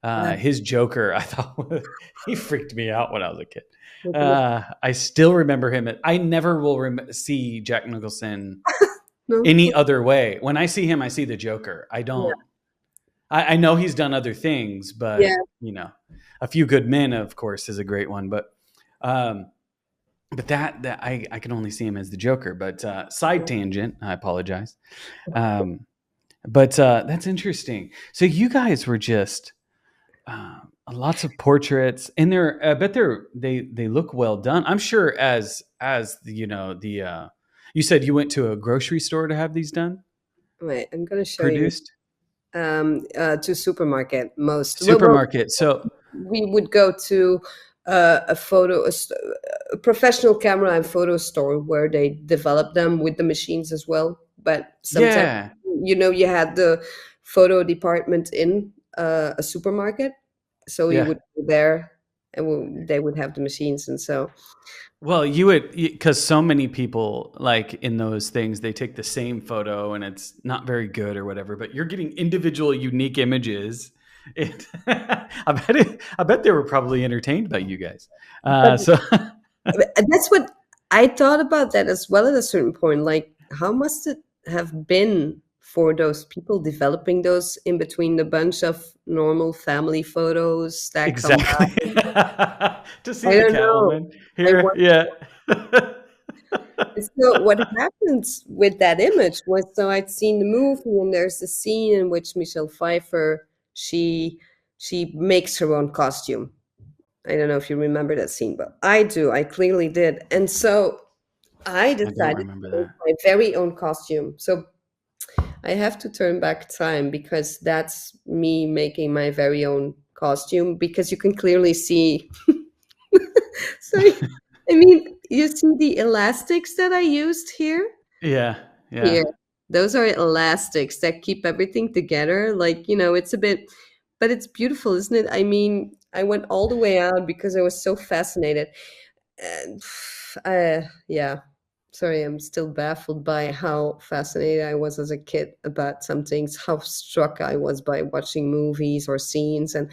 His Joker, I thought he freaked me out when I was a kid. Mhm. I still remember him. I never will see Jack Nicholson No? any other way. When I see him, I see the Joker. I Yeah. don't. I know he's done other things, Yeah. but A Few Good Men, of course, is a great one. Um, but that I can only see him as the Joker. But side tangent, I apologize. But that's interesting. So you guys were just lots of portraits, and I bet they look well done. I'm sure as the you said you went to a grocery store to have these done, Wait, I'm gonna show you. produced. To supermarket most. Well, Supermarket. So we would go to a professional camera and photo store where they develop them with the machines as well. But sometimes, yeah, you had the photo department in a supermarket, so you yeah. would go there, and they would have the machines, and so Well, you would, because so many people like in those things, they take the same photo and it's not very good or whatever. But you're getting individual, unique images. And I bet they were probably entertained by you guys. but So that's what I thought about that as well at a certain point. Like, how must it have been for those people developing those in between the bunch of normal family photos that come exactly. by? To see I the don't know. Catwoman I here, want. yeah. So what happens with that image was, so I'd seen the movie, and there's a scene in which Michelle Pfeiffer, she makes her own costume. I don't know if you remember that scene, but I do. I clearly did. And so I I don't decided remember to make that. my very own costume. So I have to turn back time, because that's me making my very own costume, because you can clearly see. So, I mean, you see the elastics that I used here? Yeah, yeah. Here. Those are elastics that keep everything together. Like, it's a bit, but it's beautiful, isn't it? I mean, I went all the way out because I was so fascinated. And yeah, sorry, I'm still baffled by how fascinated I was as a kid about some things, how struck I was by watching movies or scenes, and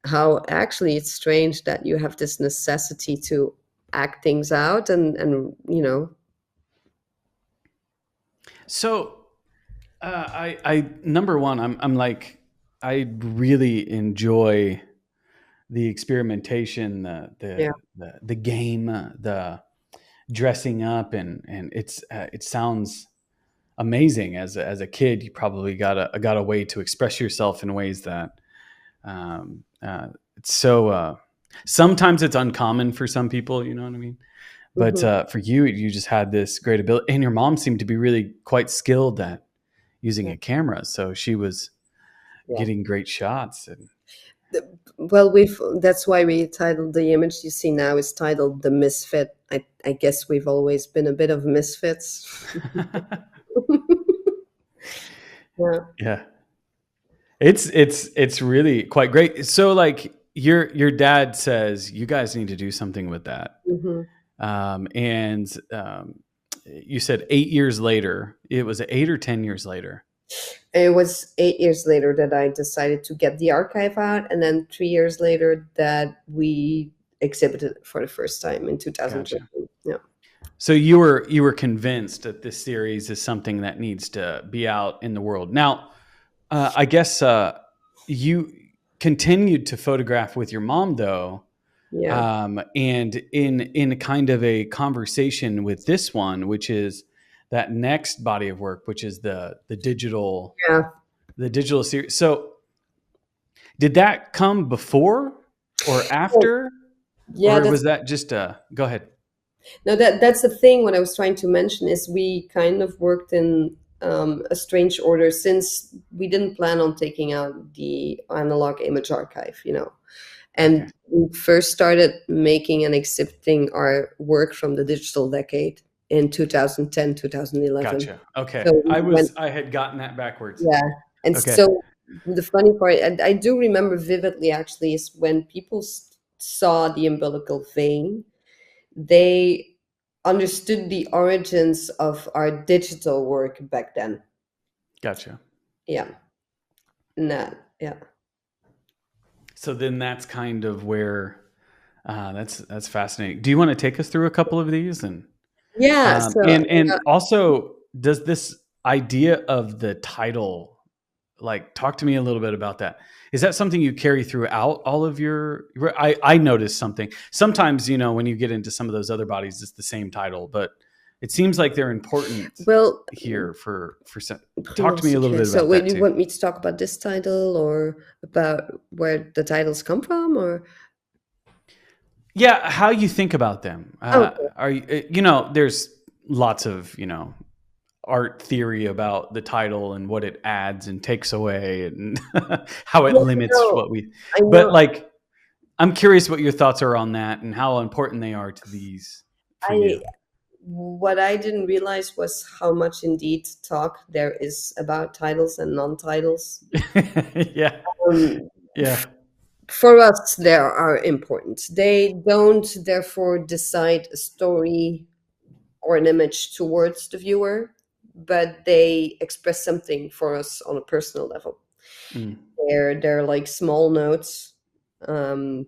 how actually it's strange that you have this necessity to act things out, and. So I number one, I'm like, I really enjoy the experimentation, Yeah. the game, the dressing up, and it sounds amazing. As a kid, you probably got a way to express yourself in ways that it's so. Sometimes it's uncommon for some people, you know what I mean. But Hmm. for you, you just had this great ability, and your mom seemed to be really quite skilled at using Yeah. a camera, so she was Yeah. getting great shots. And Well, that's why we titled the image you see now is titled The Misfit. I guess we've always been a bit of misfits. Yeah. yeah, it's really quite great. So like your dad says you guys need to do something with that, Hmm. and you said 8 years later. It was 8 or 10 years later. It was 8 years later that I decided to get the archive out, and then 3 years later that we exhibited it for the first time in Gotcha. 2013. Yeah. So you were convinced that this series is something that needs to be out in the world. Now, I guess you continued to photograph with your mom, though, Yeah. and in kind of a conversation with this one, which is that next body of work, which is Yeah. the digital series. So, did that come before or Oh, after, yeah, or that's was that just go ahead? no, that's the thing. What I was trying to mention is we kind of worked in a strange order, since we didn't plan on taking out the analog image archive. Okay, And we first started making and exhibiting our work from the digital decade in 2010, 2011. gotcha. Okay, So we went, I had gotten that backwards. yeah. And Okay, so the funny part, I do remember vividly actually, is when people saw the umbilical vein, they understood the origins of our digital work back then. gotcha. Yeah. Nah, yeah. So then that's kind of where that's fascinating. Do you want to take us through a couple of these? Yeah. So And also, does this idea of the title, like, talk to me a little bit about that? Is that something you carry throughout all of your? I noticed something. Sometimes, when you get into some of those other bodies, it's the same title, but it seems like they're important well, here for. Talk to me a little okay. bit So about when that you too. want me to talk about this title or about where the titles come from, or Yeah, how you think about them? okay. Are you? There's lots of art theory about the title and what it adds and takes away and how it Yeah, limits no, what we. I But know. like, I'm curious what your thoughts are on that and how important they are to these for I you. What I didn't realize was how much indeed talk there is about titles and non-titles. Yeah, Um, yeah. for us, they are important. They don't therefore decide a story or an image towards the viewer, but they express something for us on a personal level. Mm, They're like small notes, um,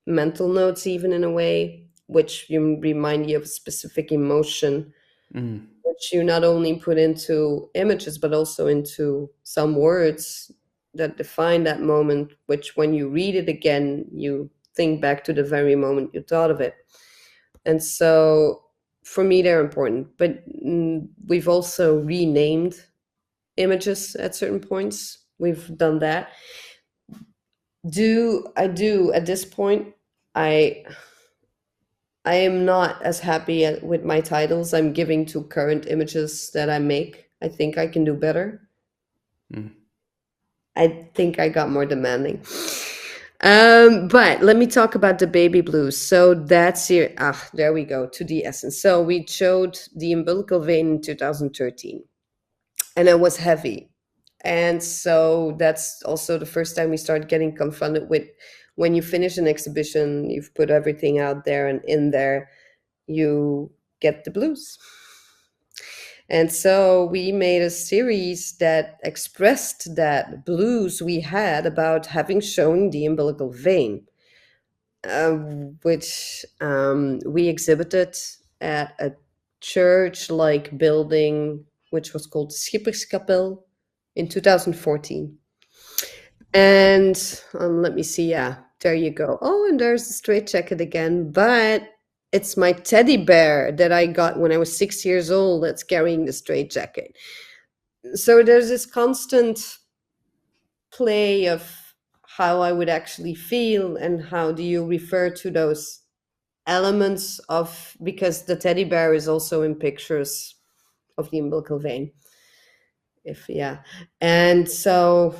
mental notes, even in a way, which you remind you of a specific emotion, mm, which you not only put into images but also into some words that define that moment. Which, when you read it again, you think back to the very moment you thought of it. And so, for me, they're important. But we've also renamed images at certain points. We've done that. Do I do at this point? I I am not as happy with my titles I'm giving to current images that I make. I think I can do better. mm. I think I got more demanding. But let me talk about the baby blues. So that's here. There we go to the essence. So we showed the umbilical vein in 2013, and it was heavy. And so that's also the first time we started getting confronted with, when you finish an exhibition, you've put everything out there, and in there you get the blues. And so we made a series that expressed that blues we had about having shown the umbilical vein, uh, which we exhibited at a church-like building, which was called Schipperskapel in 2014. And let me see, yeah, there you go. Oh, and there's the straight jacket again, but it's my teddy bear that I got when I was 6 years old that's carrying the straight jacket. So there's this constant play of how I would actually feel and how do you refer to those elements of, because the teddy bear is also in pictures of the umbilical vein. If yeah. And so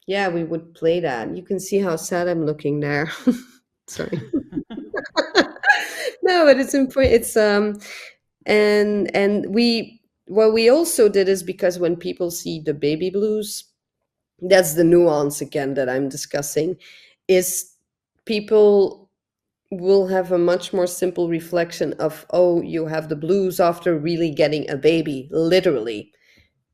yeah, we would play that. You can see how sad I'm looking there. Sorry. No, but it's important. It's and we, what we also did is, because when people see the baby blues, that's the nuance again that I'm discussing, is people will have a much more simple reflection of, oh, you have the blues after really getting a baby, literally.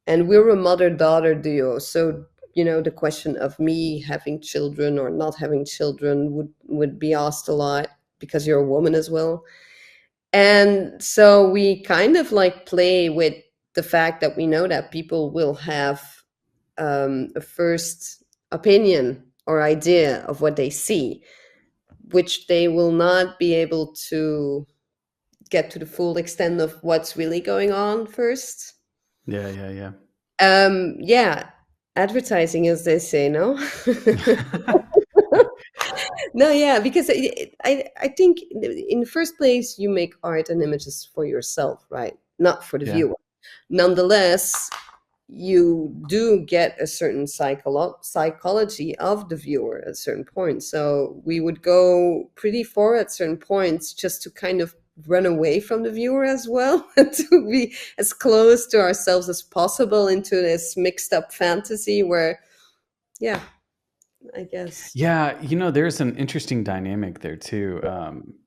And we're a mother-daughter duo, so the question of me having children or not having children would be asked a lot, because you're a woman as well. And so we kind of like play with the fact that we know that people will have a first opinion or idea of what they see, which they will not be able to get to the full extent of what's really going on first. Yeah, yeah, yeah. Yeah, advertising, as they say, no? No, yeah, because I think in the first place you make art and images for yourself, right? Not for the Yeah. viewer. Nonetheless, you do get a certain psychology of the viewer at a certain point. So we would go pretty far at certain points just to kind of run away from the viewer as well, and to be as close to ourselves as possible into this mixed up fantasy where, yeah, I guess. Yeah, there's an interesting dynamic there too.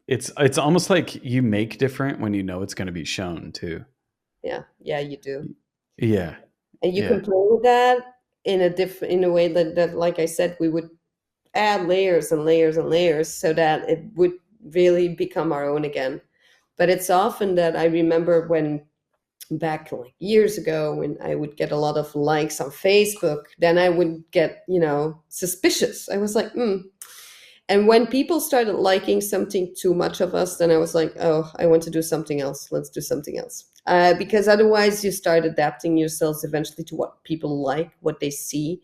It's almost like you make different when you know it's going to be shown too. Yeah, you do. Yeah, And you can yeah. play with that in a way that like I said, we would add layers and layers and layers so that it would really become our own again. But it's often that I remember when back like years ago when I would get a lot of likes on Facebook, then I would get, suspicious. I was like, hmm. And when people started liking something too much of us, then I was like, oh, I want to do something else. Let's do something else. Because otherwise, you start adapting yourselves eventually to what people like, what they see.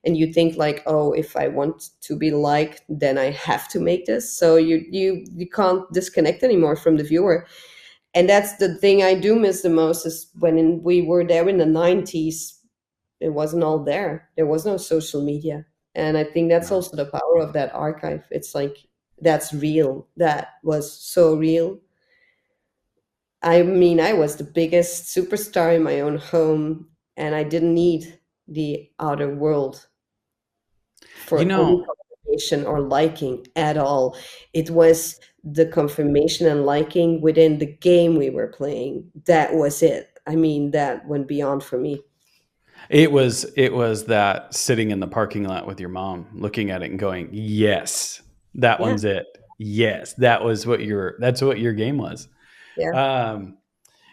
And you think like, oh, if I want to be liked, then I have to make this. So you can't disconnect anymore from the viewer. And that's the thing I do miss the most is when we were there in the 90s, it wasn't all there. There was no social media. And I think that's No. also the power of that archive. It's like, that's real. That was so real. I mean, I was the biggest superstar in my own home, and I didn't need the outer world You for any know, confirmation or liking at all. It was the confirmation and liking within the game we were playing. That was it. I mean, that went beyond for me. it was that sitting in the parking lot with your mom, looking at it and going, "Yes, that Yeah, one's it. Yes, that's what your game was." yeah. Um,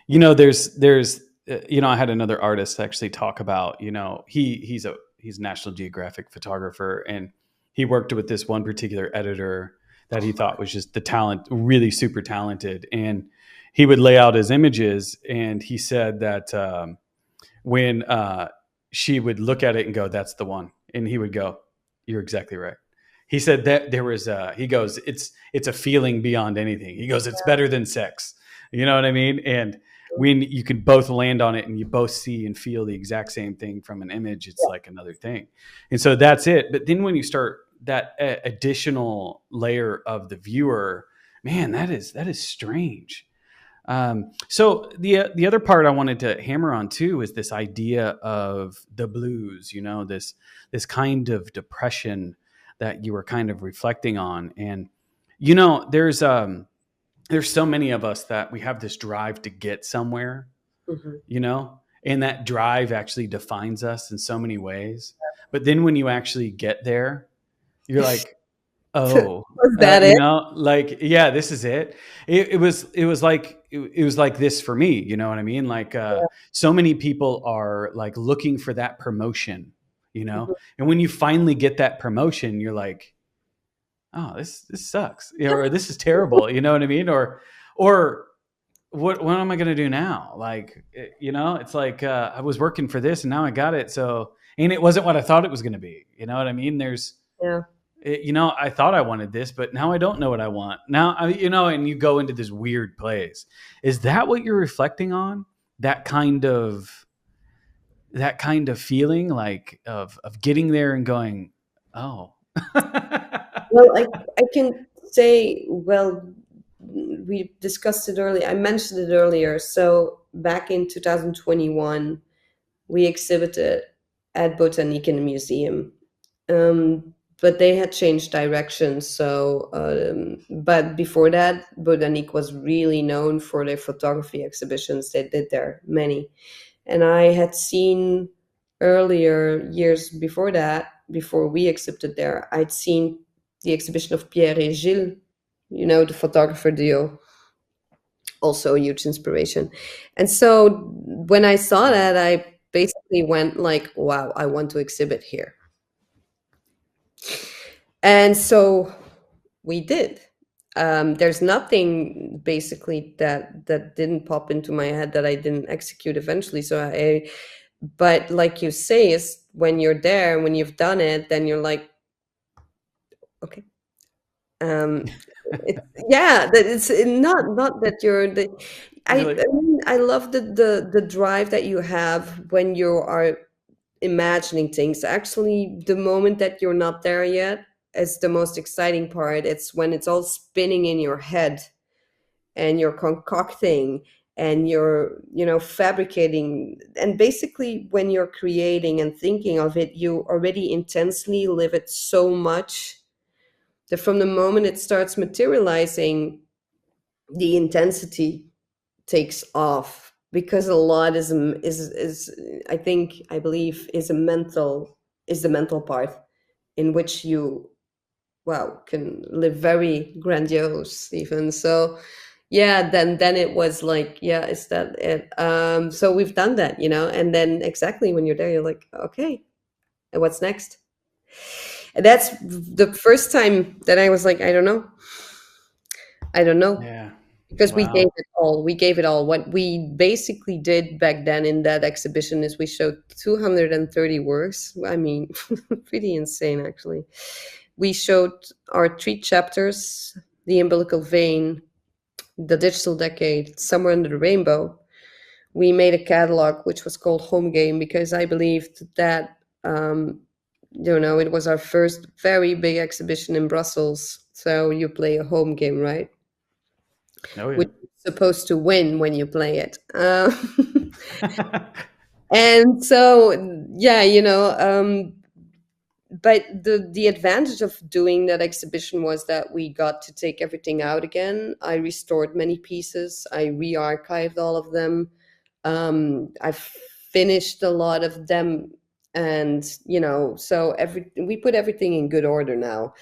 there's I had another artist actually talk about, he's a National Geographic photographer, and he worked with this one particular editor that he thought was just the talent, really super talented, and he would lay out his images, and he said that when she would look at it and go, "That's the one," and he would go, "You're exactly right." He said that there was he goes, it's a feeling beyond anything. He goes, "It's better than sex." You know what I mean? And when you can both land on it and you both see and feel the exact same thing from an image, it's like another thing. And so that's it. But then when you start that additional layer of the viewer, man, that is strange. So the other part I wanted to hammer on too is this idea of the blues. This kind of depression that you were kind of reflecting on, and there's so many of us that we have this drive to get somewhere, Hmm. and that drive actually defines us in so many ways. But then when you actually get there, you're like, oh, Was that it? like, yeah, this is it. It was like this for me. You know what I mean? Like, so many people are like looking for that promotion, Mhm. and when you finally get that promotion, you're like, oh, this sucks, or this is terrible. You know what I mean? Or what am I going to do now? Like, it's like, I was working for this and now I got it. So, and it wasn't what I thought it was going to be. You know what I mean? Yeah. I thought I wanted this, but now I don't know what I want. Now, and you go into this weird place. Is that what you're reflecting on? That kind of feeling, like of getting there and going, oh, Well, I can say, well, we discussed it earlier. I mentioned it earlier. So back in 2021, we exhibited at Botanique in the museum. But they had changed directions. So, but before that, Botanique was really known for their photography exhibitions. They did there many. And I had seen earlier, years before that, before we exhibited there, I'd seen the exhibition of Pierre et Gilles, the photographer duo, also a huge inspiration. And so when I saw that, I basically went like, wow, I want to exhibit here. And so we did. There's nothing basically that didn't pop into my head that I didn't execute eventually. But like you say, is when you're there, when you've done it, then you're like, okay. Um, it, yeah, that it's not that you're the. you're I like, mean, I love the drive that you have when you are imagining things. Actually, the moment that you're not there yet is the most exciting part. It's when it's all spinning in your head and you're concocting and you're fabricating, and basically when you're creating and thinking of it, you already intensely live it so much that from the moment it starts materializing, the intensity takes off, because a lot is I think, I believe, is the mental part in which you wow, can live very grandiose even. So yeah, then it was like, yeah, is that it? So we've done that, and then exactly when you're there, you're like, okay, and what's next? And that's the first time that I was like, I don't know, Yeah. because we gave Wow. it all. We gave it all. What we basically did back then in that exhibition is we showed 230 works. I mean, pretty insane, actually. We showed our three chapters: the Umbilical Vein, the Digital Decade, Somewhere Under the Rainbow. We made a catalog which was called Home Game because I believed that, it was our first very big exhibition in Brussels. So you play a home game, right? Oh yeah. Which is supposed to win when you play it. And so, yeah, but the advantage of doing that exhibition was that we got to take everything out again. I restored many pieces. I re-archived all of them. I finished a lot of them, and so we put everything in good order now.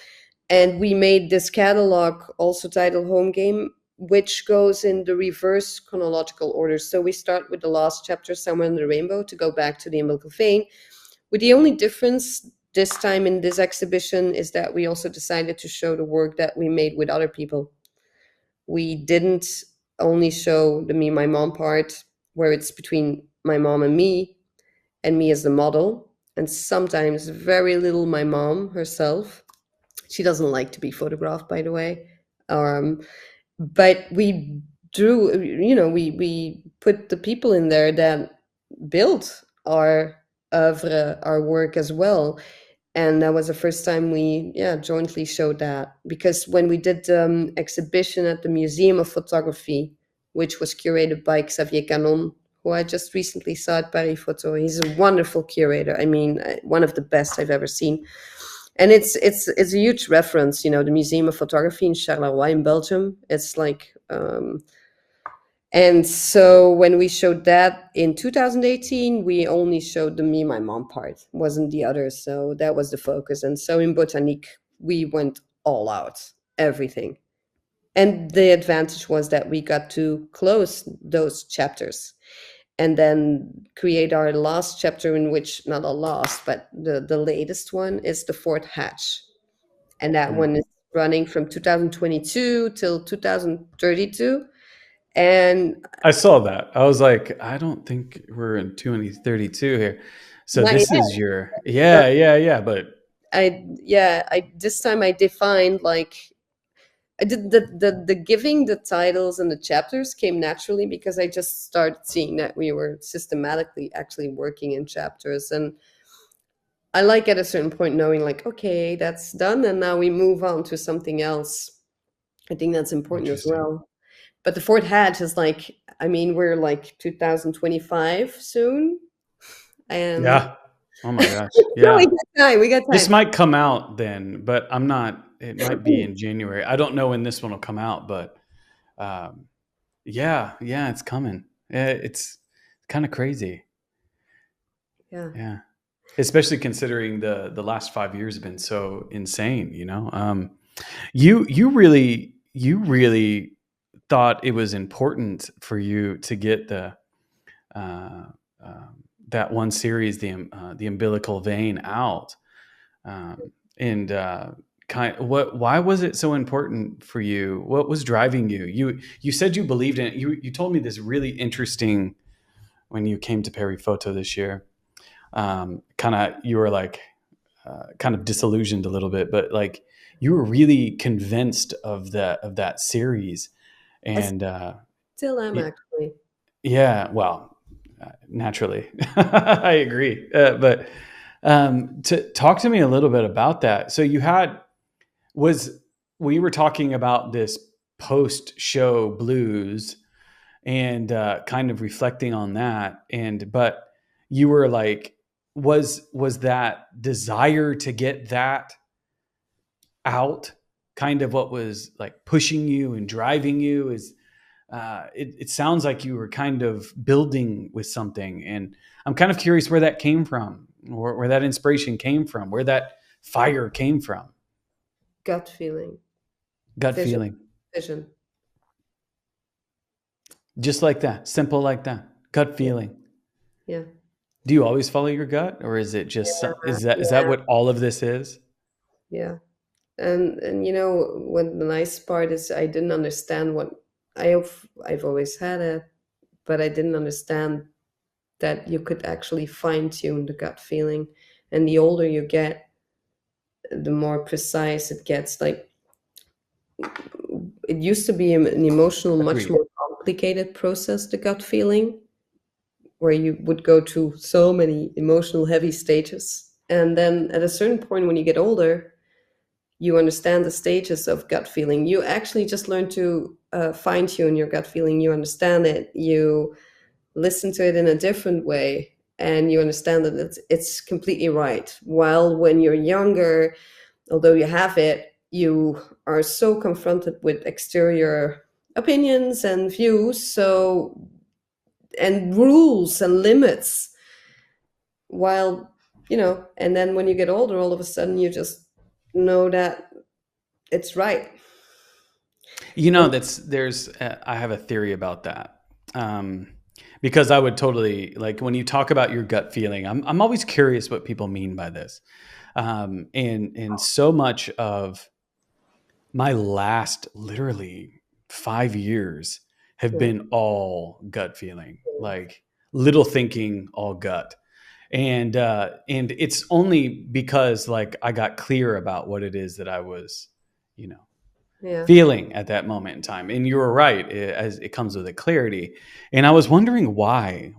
And we made this catalog also titled Home Game, which goes in the reverse chronological order. So we start with the last chapter, Somewhere in the Rainbow, to go back to the Umbilical Vein, with the only difference this time in this exhibition is that we also decided to show the work that we made with other people. We didn't only show the me, my mom part, where it's between my mom and me as the model, and sometimes very little my mom herself. She doesn't like to be photographed, by the way. Um, but we drew, we put the people in there that built our oeuvre, our work as well. And that was the first time we, yeah, jointly showed that. Because when we did the exhibition at the Museum of Photography, which was curated by Xavier Canon, who I just recently saw at Paris Photo. He's a wonderful curator. I mean, one of the best I've ever seen. And it's a huge reference, the Museum of Photography in Charleroi in Belgium. It's like, and so when we showed that in 2018, we only showed the me, my mom part, wasn't the others. So that was the focus. And so in Botanique, we went all out, everything. And the advantage was that we got to close those chapters and then create our last chapter, in which, not a last, but the latest one is the fourth hatch. And that Hmm. one is running from 2022 till 2032. And I saw that. I was like, I don't think we're in 2032 here. So not this yet. is your, But yeah. But I this time I defined, like, I did the giving the titles and the chapters came naturally because I just started seeing that we were systematically actually working in chapters. And I like at a certain point knowing, like, okay, that's done and now we move on to something else. I think that's important as interesting. well. But the fourth hatch is like, I mean, we're like 2025 soon. And Yeah. Oh my gosh. no, we Yeah. got time. We got This time. might come out then, but I'm not, it might be in January. I don't know when this one will come out, but um, yeah, it's coming. It's kind of crazy. Yeah. Yeah. Especially considering the last 5 years have been so insane, you know? You really thought it was important for you to get uh, that one series, the umbilical vein, out, and why was it so important for you? What was driving you? You said you believed in it. You told me this really interesting when you came to Perry Photo this year. Kind of you were like kind of disillusioned a little bit, but like you were really convinced of that series, I and still am, actually. yeah, well, naturally, I agree. But to talk to me a little bit about that. So you had was we were talking about this post show blues and kind of reflecting on that, and but you were like, was that desire to get that out kind of what was like pushing you and driving you? Is it sounds like you were kind of building with something, and I'm kind of curious where that came from, where that inspiration came from, where that fire came from. Gut feeling. Gut Vision. feeling. Vision. Just like that. Simple like that. Gut Yeah. feeling. Yeah. Do you always follow your gut, or is it just is that Yeah. what all of this is? Yeah. And you know what the nice part is, I didn't understand what I've always had it, but I didn't understand that you could actually fine tune the gut feeling. And the older you get, the more precise it gets. Like, it used to be an emotional, much Agreed. more complicated process, the gut feeling, where you would go through so many emotional heavy stages. And then at a certain point, when you get older, you understand the stages of gut feeling. You actually just learn to fine tune your gut feeling. You understand it. You listen to it in a different way, and you understand that it's completely right. While when you're younger, although you have it, you are so confronted with exterior opinions and views, so, and rules and limits. While, and then when you get older, all of a sudden you just know that it's right. You know, And there's I have a theory about that. Um, because I would totally like when you talk about your gut feeling. I'm always curious what people mean by this. And so much of my last literally 5 years have yeah, been all gut feeling, like little thinking, all gut. And it's only because like I got clear about what it is that I was, you know, yeah, feeling at that moment in time. And you were right, as it comes with a clarity. And I was wondering why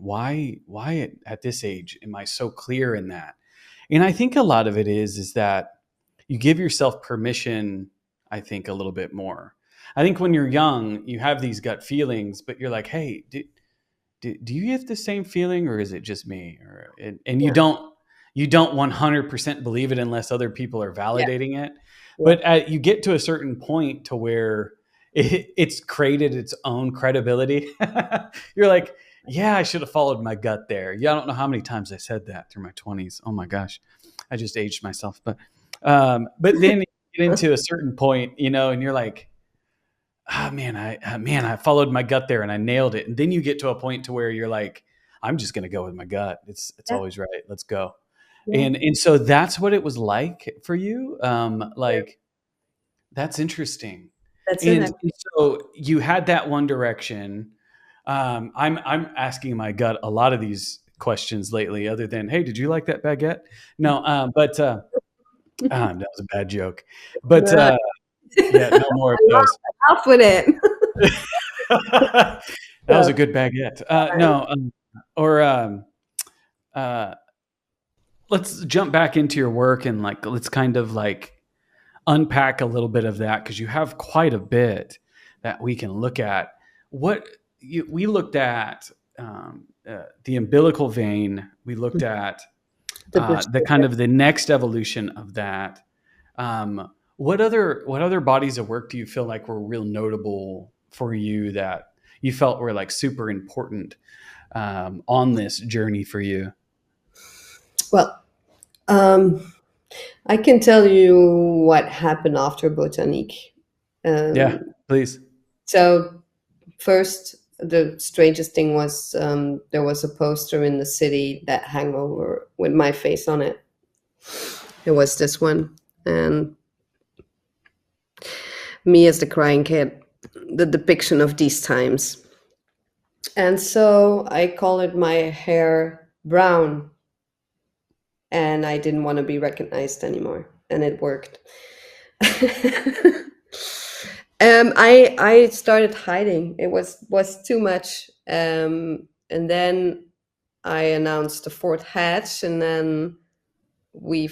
at this age am I so clear in that? And I think a lot of it is that you give yourself permission, I think, a little bit more. I think when you're young, you have these gut feelings, but you're like, hey, do you have the same feeling, or is it just me? And yeah, you don't 100% believe it unless other people are yeah, validating it. yeah, But you get to a certain point to where it's created its own credibility. You're like, yeah, I should have followed my gut there. Yeah, I don't know how many times I said that through my 20s. Oh my gosh, I just aged myself. But then you get into a certain point, and you're like, oh man, I followed my gut there and I nailed it. And then you get to a point to where you're like, I'm just going to go with my gut. It's yeah, always right. Let's go. yeah, And so that's what it was like for you. yeah. Like that's interesting. That's it. And so you had that one direction. I'm asking my gut a lot of these questions lately, other than, hey, did you like that baguette? No, that was a bad joke. But Uh, yeah, no more of those. Off with it. That was So, a good baguette. No, or uh, let's jump back into your work and like let's kind of like unpack a little bit of that because you have quite a bit that we can look at. We looked at the umbilical vein. We looked at the the kind of the next evolution of that. What other bodies of work do you feel like were real notable for you that you felt were like super important on this journey for you? Well, um, I can tell you what happened after Botanique. Yeah, Um, please. so first, the strangest thing was there was a poster in the city that hung over with my face on it. It was this one, and me as the crying kid, the depiction of these times. And so I colored my hair brown, and I didn't want to be recognized anymore, and it worked. I started hiding. It was too much, and then I announced the fourth hatch, and then we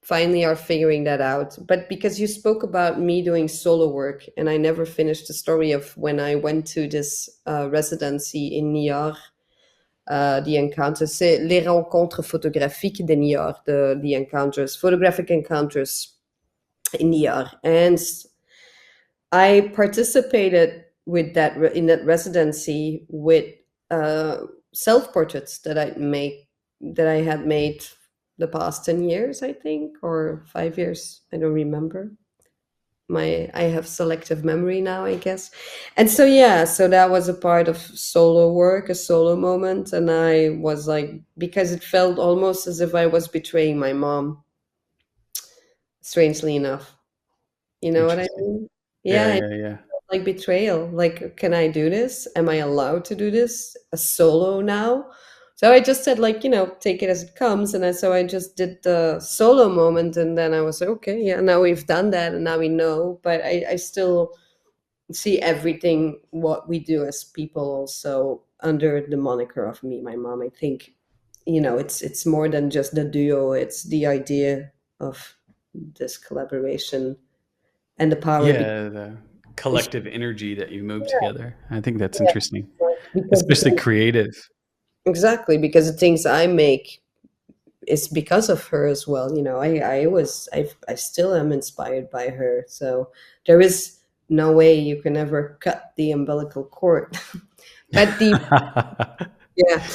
finally are figuring that out. But because you spoke about me doing solo work, and I never finished the story of when I went to this residency in Niort, the encounters, c'est les rencontres photographiques de Niort, the encounters, photographic encounters in Niort. And I participated with that in that residency with self portraits that I had made the past 10 years, I think, or 5 years. I don't remember. I have selective memory now, I guess. And so yeah, so that was a part of solo work, a solo moment, and I was like, because it felt almost as if I was betraying my mom, strangely enough. You know what I Interesting. mean? Yeah, Yeah, yeah, yeah. like betrayal. Like, can I do this? Am I allowed to do this? A solo now? So I just said, like, take it as it comes. And so I just did the solo moment. And then I was like, okay, yeah, now we've done that and now we know. But I still see everything what we do as people also under the moniker of me, my mom. I think, it's more than just the duo, it's the idea of this collaboration and the power. Yeah, the collective energy that you move Yeah, together. I think that's yeah. interesting, Because the especially things, creative. exactly, because the things I make is because of her as well. I still am inspired by her. So there is no way you can ever cut the umbilical cord. But the yeah,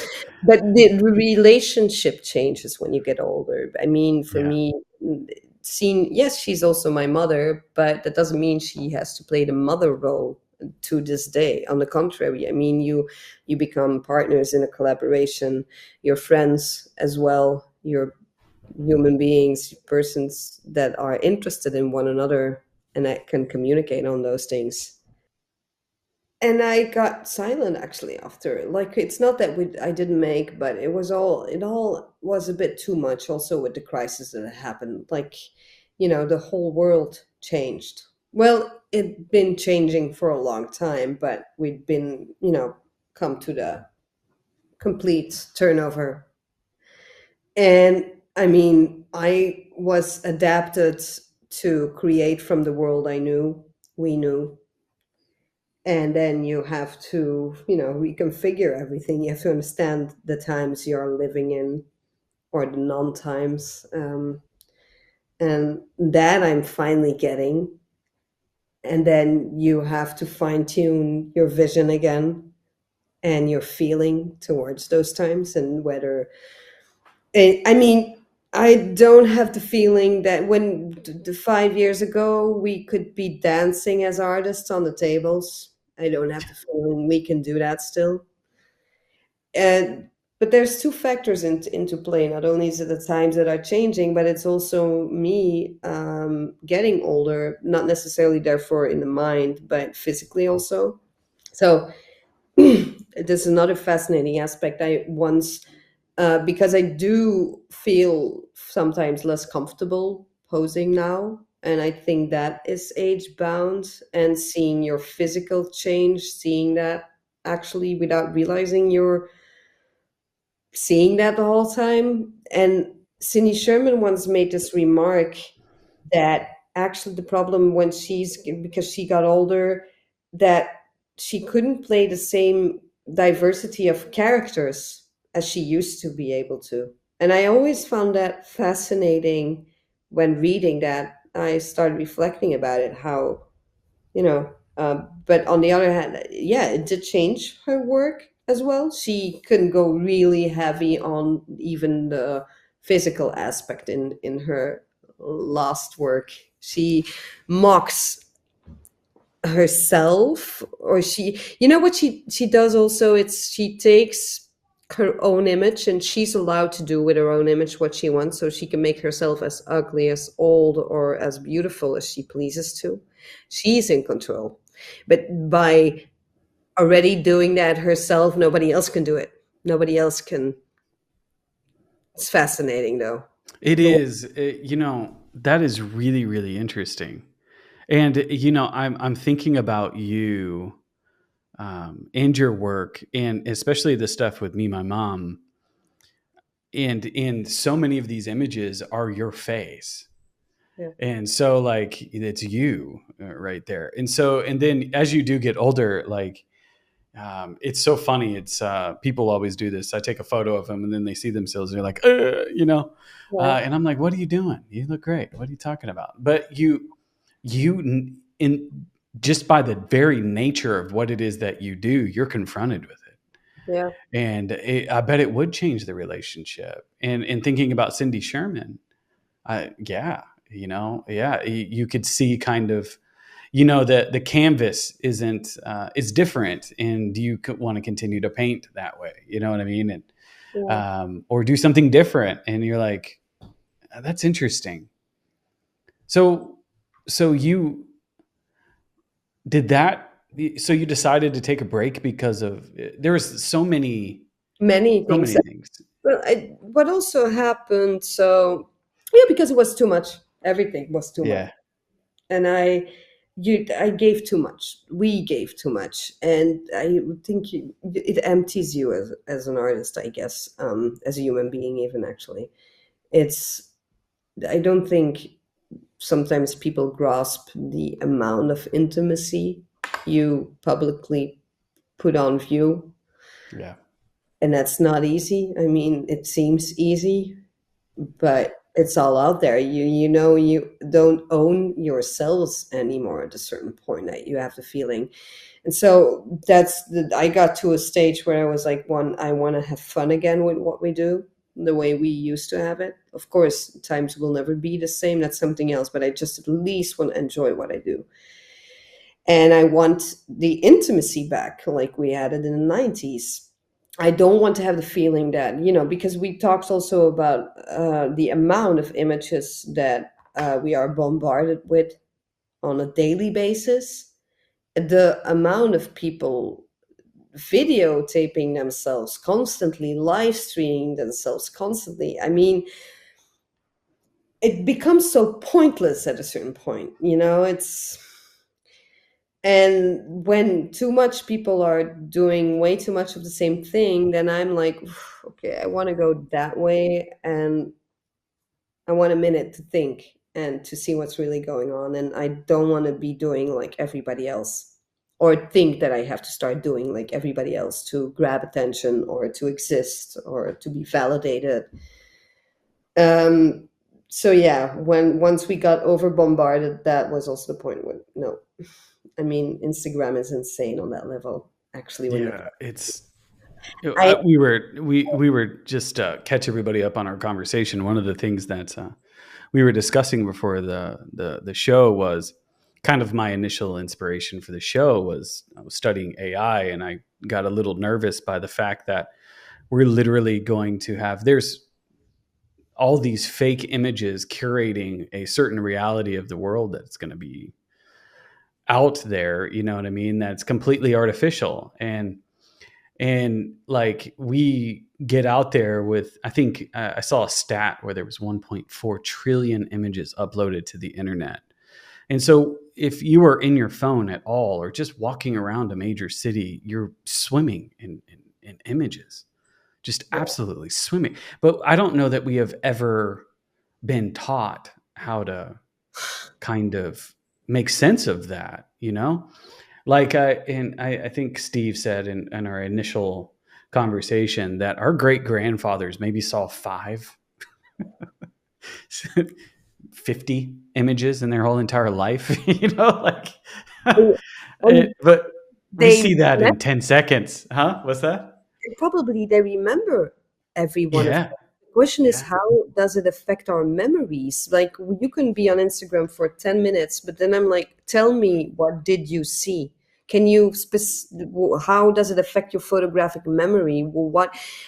but the relationship changes when you get older. I mean, for Yeah. me, seeing, yes, she's also my mother, but that doesn't mean she has to play the mother role to this day. On the contrary, I mean, you become partners in a collaboration, you're friends as well, you're human beings, persons that are interested in one another and that can communicate on those things. And I got silent actually after. Like, it's not that I didn't make, but it all was a bit too much also with the crisis that happened. Like, the whole world changed. Well, it'd been changing for a long time, but we'd been, come to the complete turnover. And I mean, I was adapted to create from the world we knew, and then you have to reconfigure everything. You have to understand the times you're living in, or the non-times, and that I'm finally getting. And then you have to fine tune your vision again and your feeling towards those times, and whether I mean, I don't have the feeling that when the 5 years ago we could be dancing as artists on the tables. I don't have the feeling we can do that still. And but there's two factors into play. Not only is it the times that are changing, but it's also me getting older. Not necessarily therefore in the mind, but physically also. So this is another fascinating aspect. I once because I do feel sometimes less comfortable posing now. And I think that is age bound, and seeing your physical change, seeing that actually without realizing you're seeing that the whole time. And Cindy Sherman once made this remark that actually the problem when because she got older, that she couldn't play the same diversity of characters as she used to be able to. And I always found that fascinating. When reading that, I started reflecting about it, how, but on the other hand, yeah, it did change her work as well. She couldn't go really heavy on even the physical aspect in her last work. She mocks herself, or what she does also, it's she takes her own image, and she's allowed to do with her own image what she wants, so she can make herself as ugly, as old, or as beautiful as she pleases to. She's in control, but by already doing that herself, nobody else can do it. Nobody else can. It's fascinating though. It is, that is really, really interesting. And, I'm thinking about you, and your work, and especially the stuff with me, my mom. And in so many of these images are your face. Yeah. And so, like, it's you right there. And so, and then as you do get older, like, it's so funny. It's people always do this. I take a photo of them and then they see themselves and they're like, Yeah. and I'm like, what are you doing? You look great. What are you talking about? But in just by the very nature of what it is that you do, you're confronted with it. Yeah. And I bet it would change the relationship. And thinking about Cindy Sherman, yeah, Yeah, you could see kind of, that the canvas isn't, is different, and you want to continue to paint that way. You know what I mean? And Yeah. or do something different, and you're like, that's interesting. So you did that. So you decided to take a break because of there was Many so things. many things. Well, what also happened, so yeah, because it was too much. Everything was too much. Yeah, And I gave too much. We gave too much. And I think it empties you as an artist, I guess, as a human being, even actually. It's, I don't think sometimes people grasp the amount of intimacy you publicly put on view. yeah, And that's not easy. I mean, it seems easy, but it's all out there. You don't own yourselves anymore at a certain point. That you have the feeling, and so I got to a stage where I was like, I want to have fun again with what we do, the way we used to have it. Of course, times will never be the same. That's something else. But I just at least want to enjoy what I do, and I want the intimacy back, like we had it in the '90s. I don't want to have the feeling that, because we talked also about the amount of images that we are bombarded with on a daily basis, the amount of people videotaping themselves constantly, live streaming themselves constantly. I mean, it becomes so pointless at a certain point, it's. And when too much people are doing way too much of the same thing, then I'm like, okay, I want to go that way, and I want a minute to think and to see what's really going on. And I don't want to be doing like everybody else, or think that I have to start doing like everybody else to grab attention or to exist or to be validated. Um, so yeah, once we got over bombarded, that was also the point where no, I mean, Instagram is insane on that level. Actually, when yeah. It's I we were just catch everybody up on our conversation. One of the things that we were discussing before the show was kind of my initial inspiration for the show was I was studying AI, and I got a little nervous by the fact that we're literally going to have there's all these fake images curating a certain reality of the world that's going to be out there, you know what I mean? That's completely artificial. And like we get out there with, I think I saw a stat where there was 1.4 trillion images uploaded to the internet. And so if you are in your phone at all or just walking around a major city, you're swimming in images, just absolutely swimming. But I don't know that we have ever been taught how to kind of make sense of that, Like, I think Steve said in our initial conversation that our great grandfathers maybe saw 50 images in their whole entire life, like, and but we they see that in 10 seconds. Huh? What's that? probably they remember every one of them. Yeah. The question is, Yeah. how does it affect our memories? Like, you can be on Instagram for 10 minutes, but then I'm like, tell me, what did you see? Can you how does it affect your photographic memory?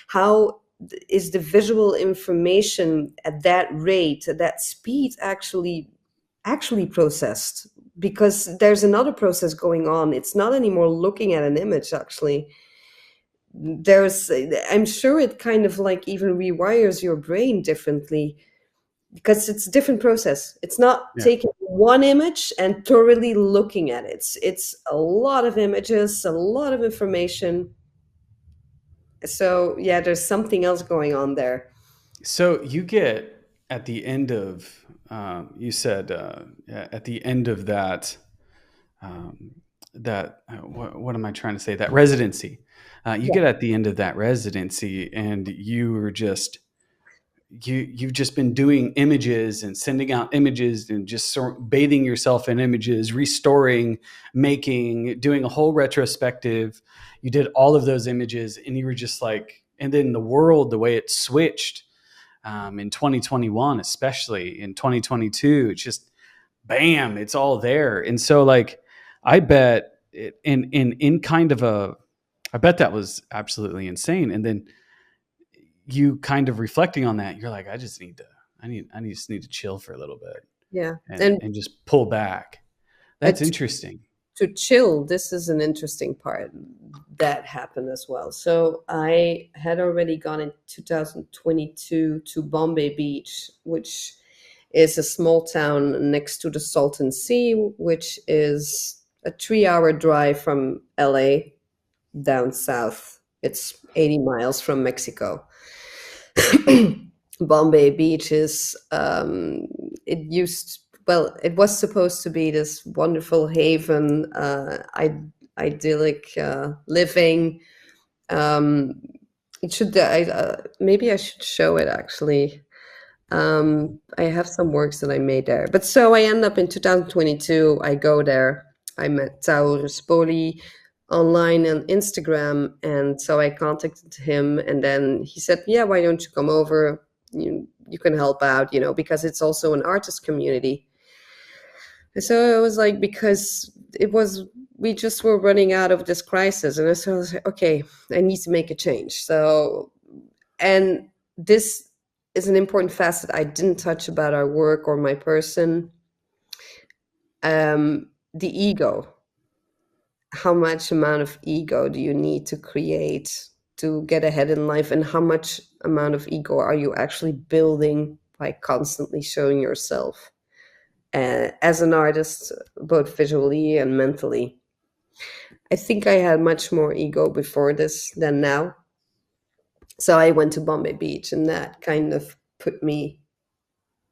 How is the visual information at that rate, at that speed, actually processed? Because there's another process going on. It's not anymore looking at an image, actually. I'm sure it kind of like even rewires your brain differently, because it's a different process. It's not Yeah. taking one image and thoroughly looking at it. It's a lot of images, a lot of information. So yeah, there's something else going on there. So you get at the end of, you said at the end of that, um, what am I trying to say? That residency. You Yeah. get at the end of that residency, and you've just been doing images and sending out images and just bathing yourself in images, restoring, making, doing a whole retrospective. You did all of those images, and you were just like, and then the world, the way it switched in 2021, especially in 2022. It's just bam, it's all there. And so like, I bet in kind of I bet that was absolutely insane. And then you kind of reflecting on that, you're like, I just need to chill for a little bit Yeah. And and just pull back. That's interesting. to chill, this is an interesting part that happened as well. So I had already gone in 2022 to Bombay Beach, which is a small town next to the Salton Sea, which is a 3-hour drive from LA down south. It's 80 miles from Mexico. Bombay Beach is, it was supposed to be this wonderful haven, idyllic living. Maybe I should show it actually. I have some works that I made there. But so I end up in 2022, I go there. I met Tao Rispoli online on Instagram. And so I contacted him, and then he said, yeah, why don't you come over? You can help out, because it's also an artist community. And so it was like, because we just were running out of this crisis. And so I was like, okay, I need to make a change. So, and this is an important facet I didn't touch about our work or my person. The ego. How much amount of ego do you need to create to get ahead in life? And how much amount of ego are you actually building by constantly showing yourself as an artist, both visually and mentally? I think I had much more ego before this than now. So I went to Bombay Beach, and that kind of put me,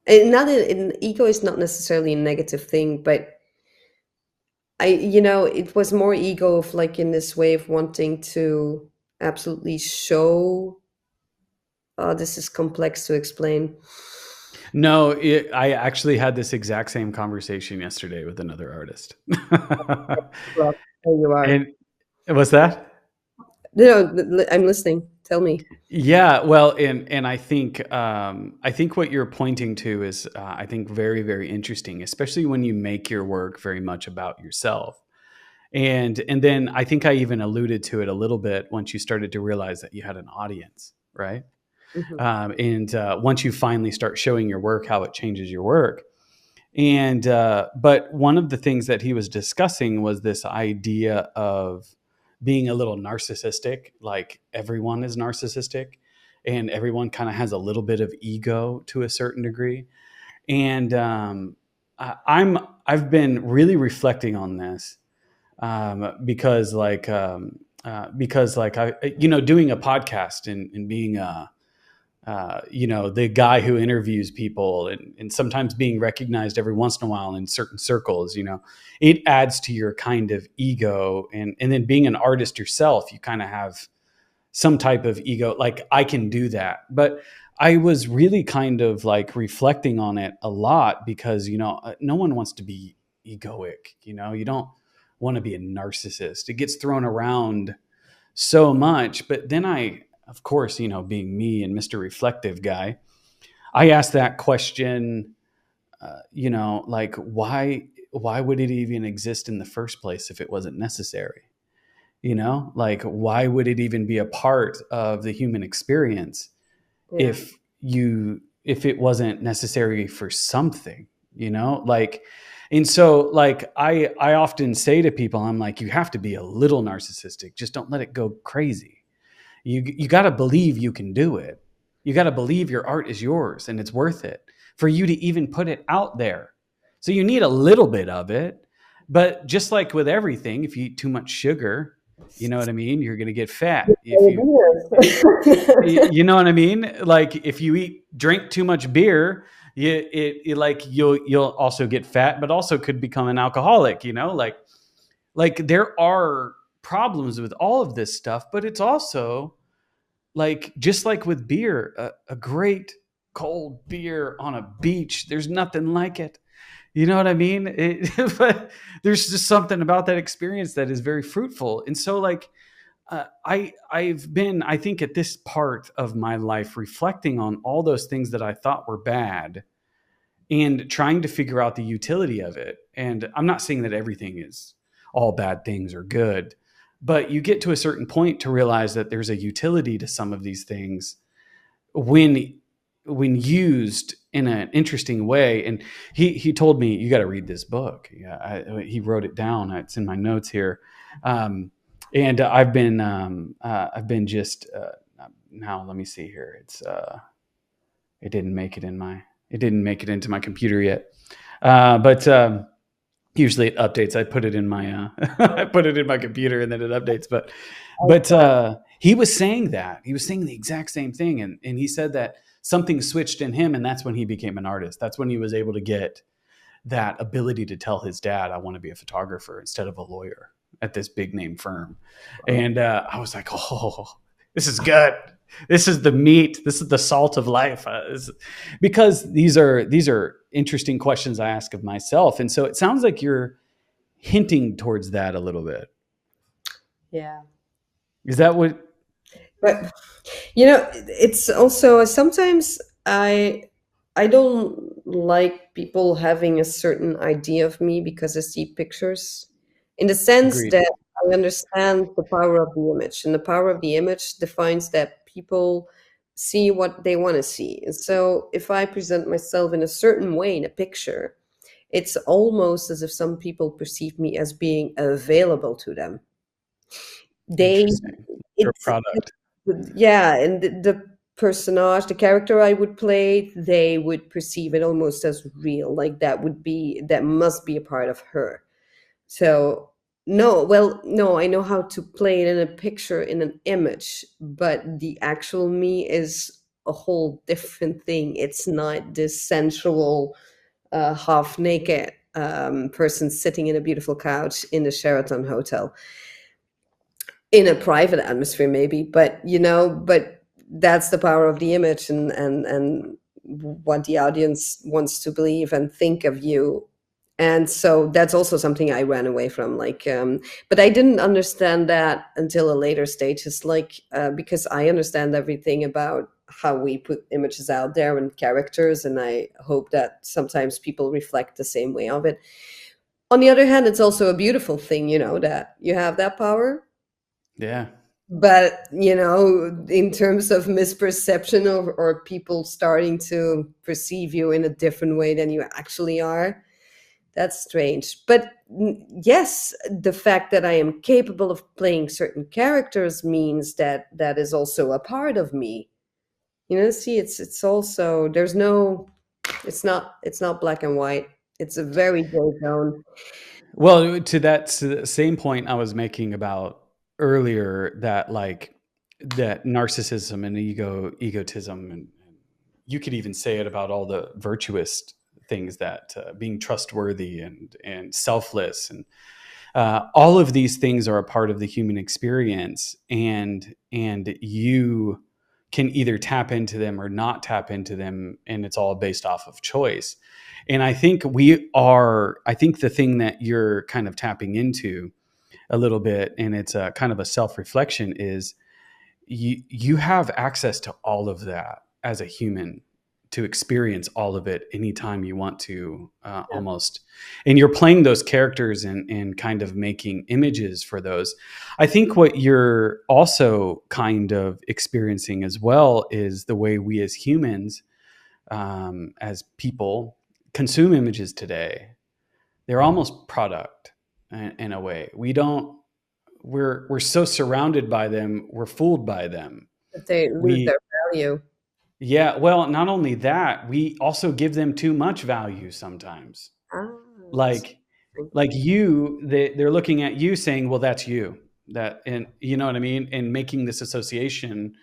ego is not necessarily a negative thing, but it was more ego of like in this way of wanting to absolutely show. Oh, this is complex to explain. No, I actually had this exact same conversation yesterday with another artist. Well, there you are. And what's that? No, I'm listening. Tell me. Yeah, well, and I think what you're pointing to is I think very, very interesting, especially when you make your work very much about yourself. And then I think I even alluded to it a little bit once you started to realize that you had an audience, right? Mm-hmm. Once you finally start showing your work, how it changes your work. And but one of the things that he was discussing was this idea of being a little narcissistic. Like everyone is narcissistic, and everyone kind of has a little bit of ego to a certain degree. And I've been really reflecting on this because I doing a podcast and being the guy who interviews people and sometimes being recognized every once in a while in certain circles, it adds to your kind of ego. And then being an artist yourself, you kind of have some type of ego, like I can do that. But I was really kind of like reflecting on it a lot because, no one wants to be egoic, you don't want to be a narcissist. It gets thrown around so much. But then of course, being me and Mr. Reflective guy, I asked that question, like why would it even exist in the first place if it wasn't necessary? Like why would it even be a part of the human experience if it wasn't necessary for something, like, and so like I often say to people, I'm like, you have to be a little narcissistic, just don't let it go crazy. You got to believe you can do it. You got to believe your art is yours and it's worth it for you to even put it out there. So you need a little bit of it, but just like with everything, if you eat too much sugar, you know what I mean? You're going to get fat. You know what I mean? Like if you drink too much beer, you'll also get fat, but also could become an alcoholic, like there are problems with all of this stuff, but it's also like, just like with beer, a great cold beer on a beach, there's nothing like it. You know what I mean? But there's just something about that experience that is very fruitful. And so like, I've been, I think, at this part of my life reflecting on all those things that I thought were bad and trying to figure out the utility of it. And I'm not saying that everything is all bad things are good, but you get to a certain point to realize that there's a utility to some of these things when used in an interesting way. And he told me, you got to read this book. Yeah, he wrote it down. It's in my notes here. And I've been just now. Let me see here. It didn't make it into my computer yet. But usually it updates. I put it in my I put it in my computer and then it updates. But he was saying the exact same thing, and he said that something switched in him, and that's when he became an artist. That's when he was able to get that ability to tell his dad, "I want to be a photographer instead of a lawyer at this big name firm." And I was like, "Oh, this is good. This is the meat. This is the salt of life." Because these are interesting questions I ask of myself, and so it sounds like you're hinting towards that a little bit. Yeah. Is that what? But it's also sometimes I don't like people having a certain idea of me because I see pictures, in the sense Agreed. that I understand the power of the image, and the power of the image defines that people see what they want to see. And so if I present myself in a certain way in a picture, it's almost as if some people perceive me as being available to them. They Interesting. Your it's product. Yeah, and the personage, the character I would play, they would perceive it almost as real, like that must be a part of her. So no, well, no, I know how to play it in a picture, in an image, but the actual me is a whole different thing. It's not this sensual, half naked person sitting in a beautiful couch in the Sheraton hotel, in a private atmosphere maybe, but but that's the power of the image, and what the audience wants to believe and think of you. And so that's also something I ran away from, like, but I didn't understand that until a later stage. It's like, because I understand everything about how we put images out there and characters, and I hope that sometimes people reflect the same way of it. On the other hand, it's also a beautiful thing, that you have that power. Yeah. But in terms of misperception, or people starting to perceive you in a different way than you actually are, that's strange. But yes, the fact that I am capable of playing certain characters means that that is also a part of me. See, it's also, it's not black and white. It's a very gray zone. Well, to that same point I was making about earlier, that like that narcissism and egotism, and you could even say it about all the virtuous things, that being trustworthy and selfless, and all of these things are a part of the human experience, and you can either tap into them or not tap into them, and it's all based off of choice. And I think the thing that you're kind of tapping into a little bit, and it's a kind of a self-reflection, is you have access to all of that as a human, to experience all of it anytime you want to, Yeah. almost. And you're playing those characters and kind of making images for those. I think what you're also kind of experiencing as well is the way we as humans, as people, consume images today. They're almost product in a way. We're so surrounded by them, we're fooled by them. That they lose We their value. Yeah, well, not only that, we also give them too much value sometimes. Ah, that's Like interesting. they're looking at you saying, "Well, that's you." That, and you know what I mean, and making this association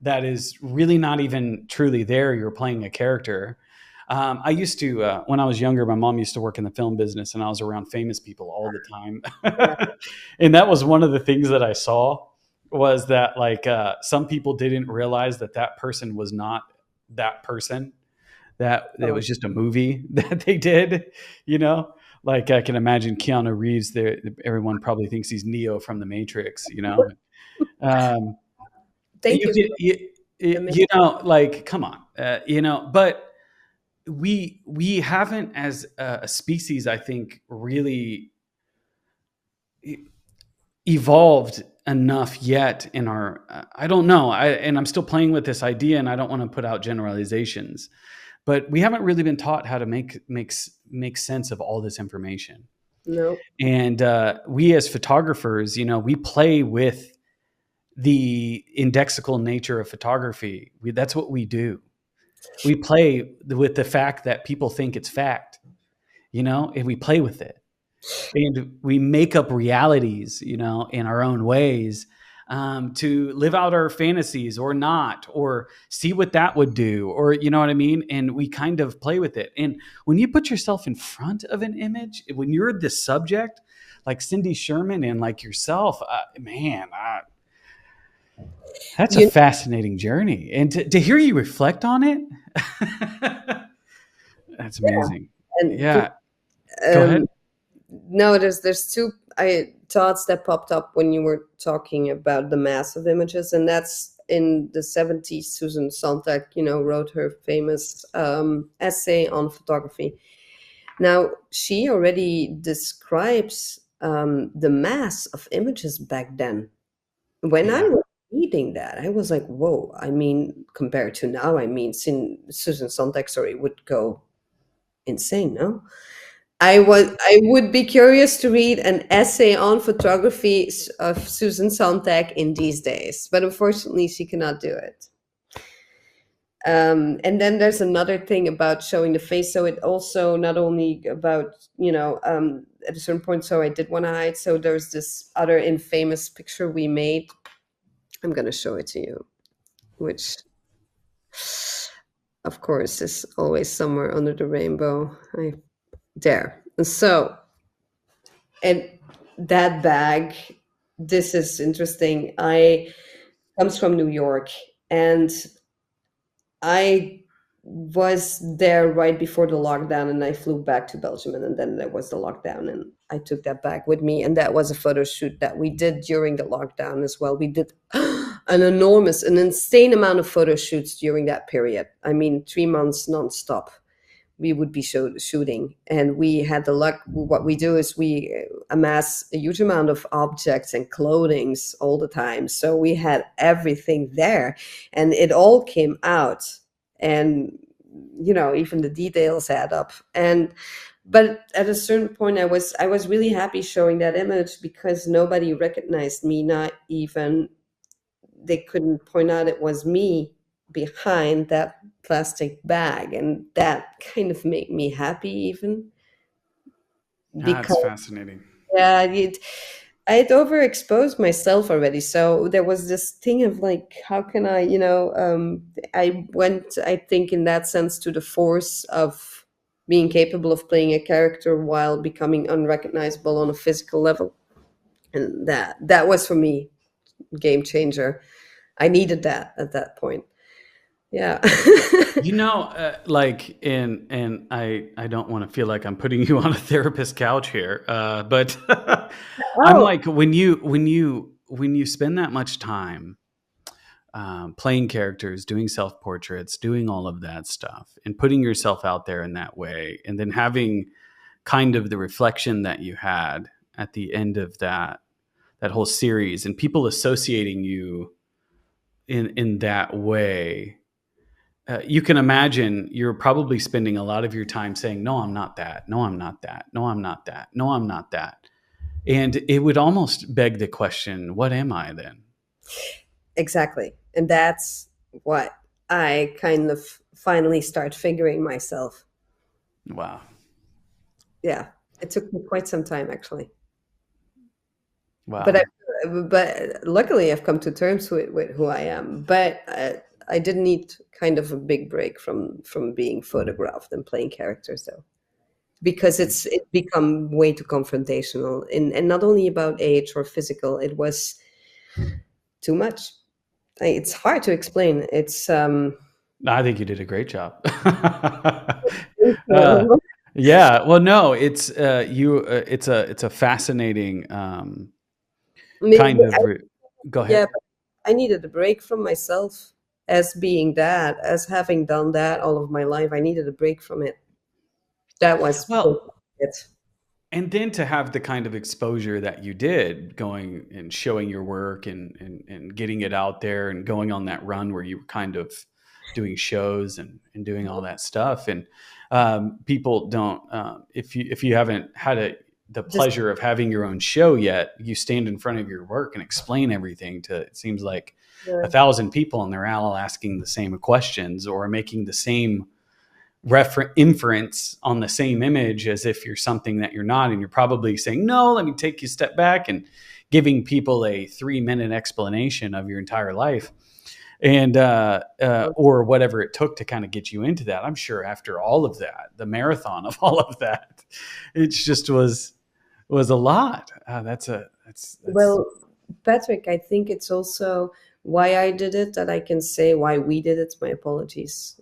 that is really not even truly there. You're playing a character. I used to, when I was younger, my mom used to work in the film business, and I was around famous people all the time. Yeah. And that was one of the things that I saw, was that like some people didn't realize that that person was not that person, that it Oh, was just a movie that they did, you know? Like I can imagine Keanu Reeves there. Everyone probably thinks he's Neo from the Matrix, you know? Um, Thank you, you. can- you know, like, come on, you know, but we haven't as a species, I think, really evolved enough yet in our I don't know, and I'm still playing with this idea, and I don't want to put out generalizations, but we haven't really been taught how to make sense of all this information. No, And we as photographers, you know, we play with the indexical nature of photography. That's what we do. We play with the fact that people think it's fact, you know, and we play with it, and we make up realities, you know, in our own ways, to live out our fantasies or not, or see what that would do, or you know what I mean. And we kind of play with it. And when you put yourself in front of an image, when you're the subject, like Cindy Sherman and like yourself, man, that's a you fascinating journey. And to hear you reflect on it, that's amazing. and Yeah, go ahead. um, no, there's two thoughts that popped up when you were talking about the mass of images, and that's in the 70s. Susan Sontag, wrote her famous essay on photography. Now, she already describes the mass of images back then. When I Yeah. was reading that, I was like, whoa. I mean, compared to now, I mean, Susan Sontag, sorry, would go insane, no? I would be curious to read an essay on photography of Susan Sontag in these days, but unfortunately, she cannot do it. And then there's another thing about showing the face. So it also not only about, at a certain point, so I did want to hide. So there's this other infamous picture we made. I'm going to show it to you, which, of course, is always somewhere under the rainbow. There. And so, and that bag, this is interesting. I comes from New York, and I was there right before the lockdown, and I flew back to Belgium, and then there was the lockdown, and I took that back with me. And that was a photo shoot that we did during the lockdown as well. We did an insane amount of photo shoots during that period. I mean, 3 months nonstop. We would be shooting, and we had the luck. What we do is we amass a huge amount of objects and clothings all the time, so we had everything there, and it all came out. And even the details add up. And but at a certain point, I was really happy showing that image, because nobody recognized me. Not even they couldn't point out it was me behind that plastic bag, and that kind of made me happy, even That's because fascinating. yeah, I'd overexposed myself already. So there was this thing of like, how can I, I went, I think, in that sense, to the force of being capable of playing a character while becoming unrecognizable on a physical level. And that was for me game changer. I needed that at that point. Yeah. You know, like, and I don't want to feel like I'm putting you on a therapist couch here, but I'm Oh, like, when you spend that much time playing characters, doing self portraits, doing all of that stuff, and putting yourself out there in that way, and then having kind of the reflection that you had at the end of that whole series, and people associating you in that way, you can imagine you're probably spending a lot of your time saying, no, I'm not that. No, I'm not that. No, I'm not that. No, I'm not that. And it would almost beg the question, what am I then? exactly. And that's what I kind of finally start figuring myself. Wow. Yeah. It took me quite some time, actually. But Wow. but luckily I've come to terms with who I am. But I did need kind of a big break from being photographed and playing characters, though, because it become way too confrontational, and not only about age or physical. It was too much. It's hard to explain. It's I think you did a great job. uh, yeah. Well, no, it's it's a fascinating maybe kind of. Go yeah, ahead. I needed a break from myself as being that, as having done that all of my life. I needed a break from it. That was Well, it. and then to have the kind of exposure that you did, going and showing your work and getting it out there and going on that run where you were kind of doing shows and doing all that stuff. And people don't, if you haven't had the Just pleasure of having your own show yet, you stand in front of your work and explain everything to, it seems like, uh, 1,000 people, and they're all asking the same questions or making the same inference on the same image as if you're something that you're not. And you're probably saying, no, let me take you a step back, and giving people a 3-minute explanation of your entire life. And or whatever it took to kind of get you into that. I'm sure after all of that, the marathon of all of that, it just was a lot. That's well, Patrick, I think it's also why I did it that I can say why we did it. My apologies,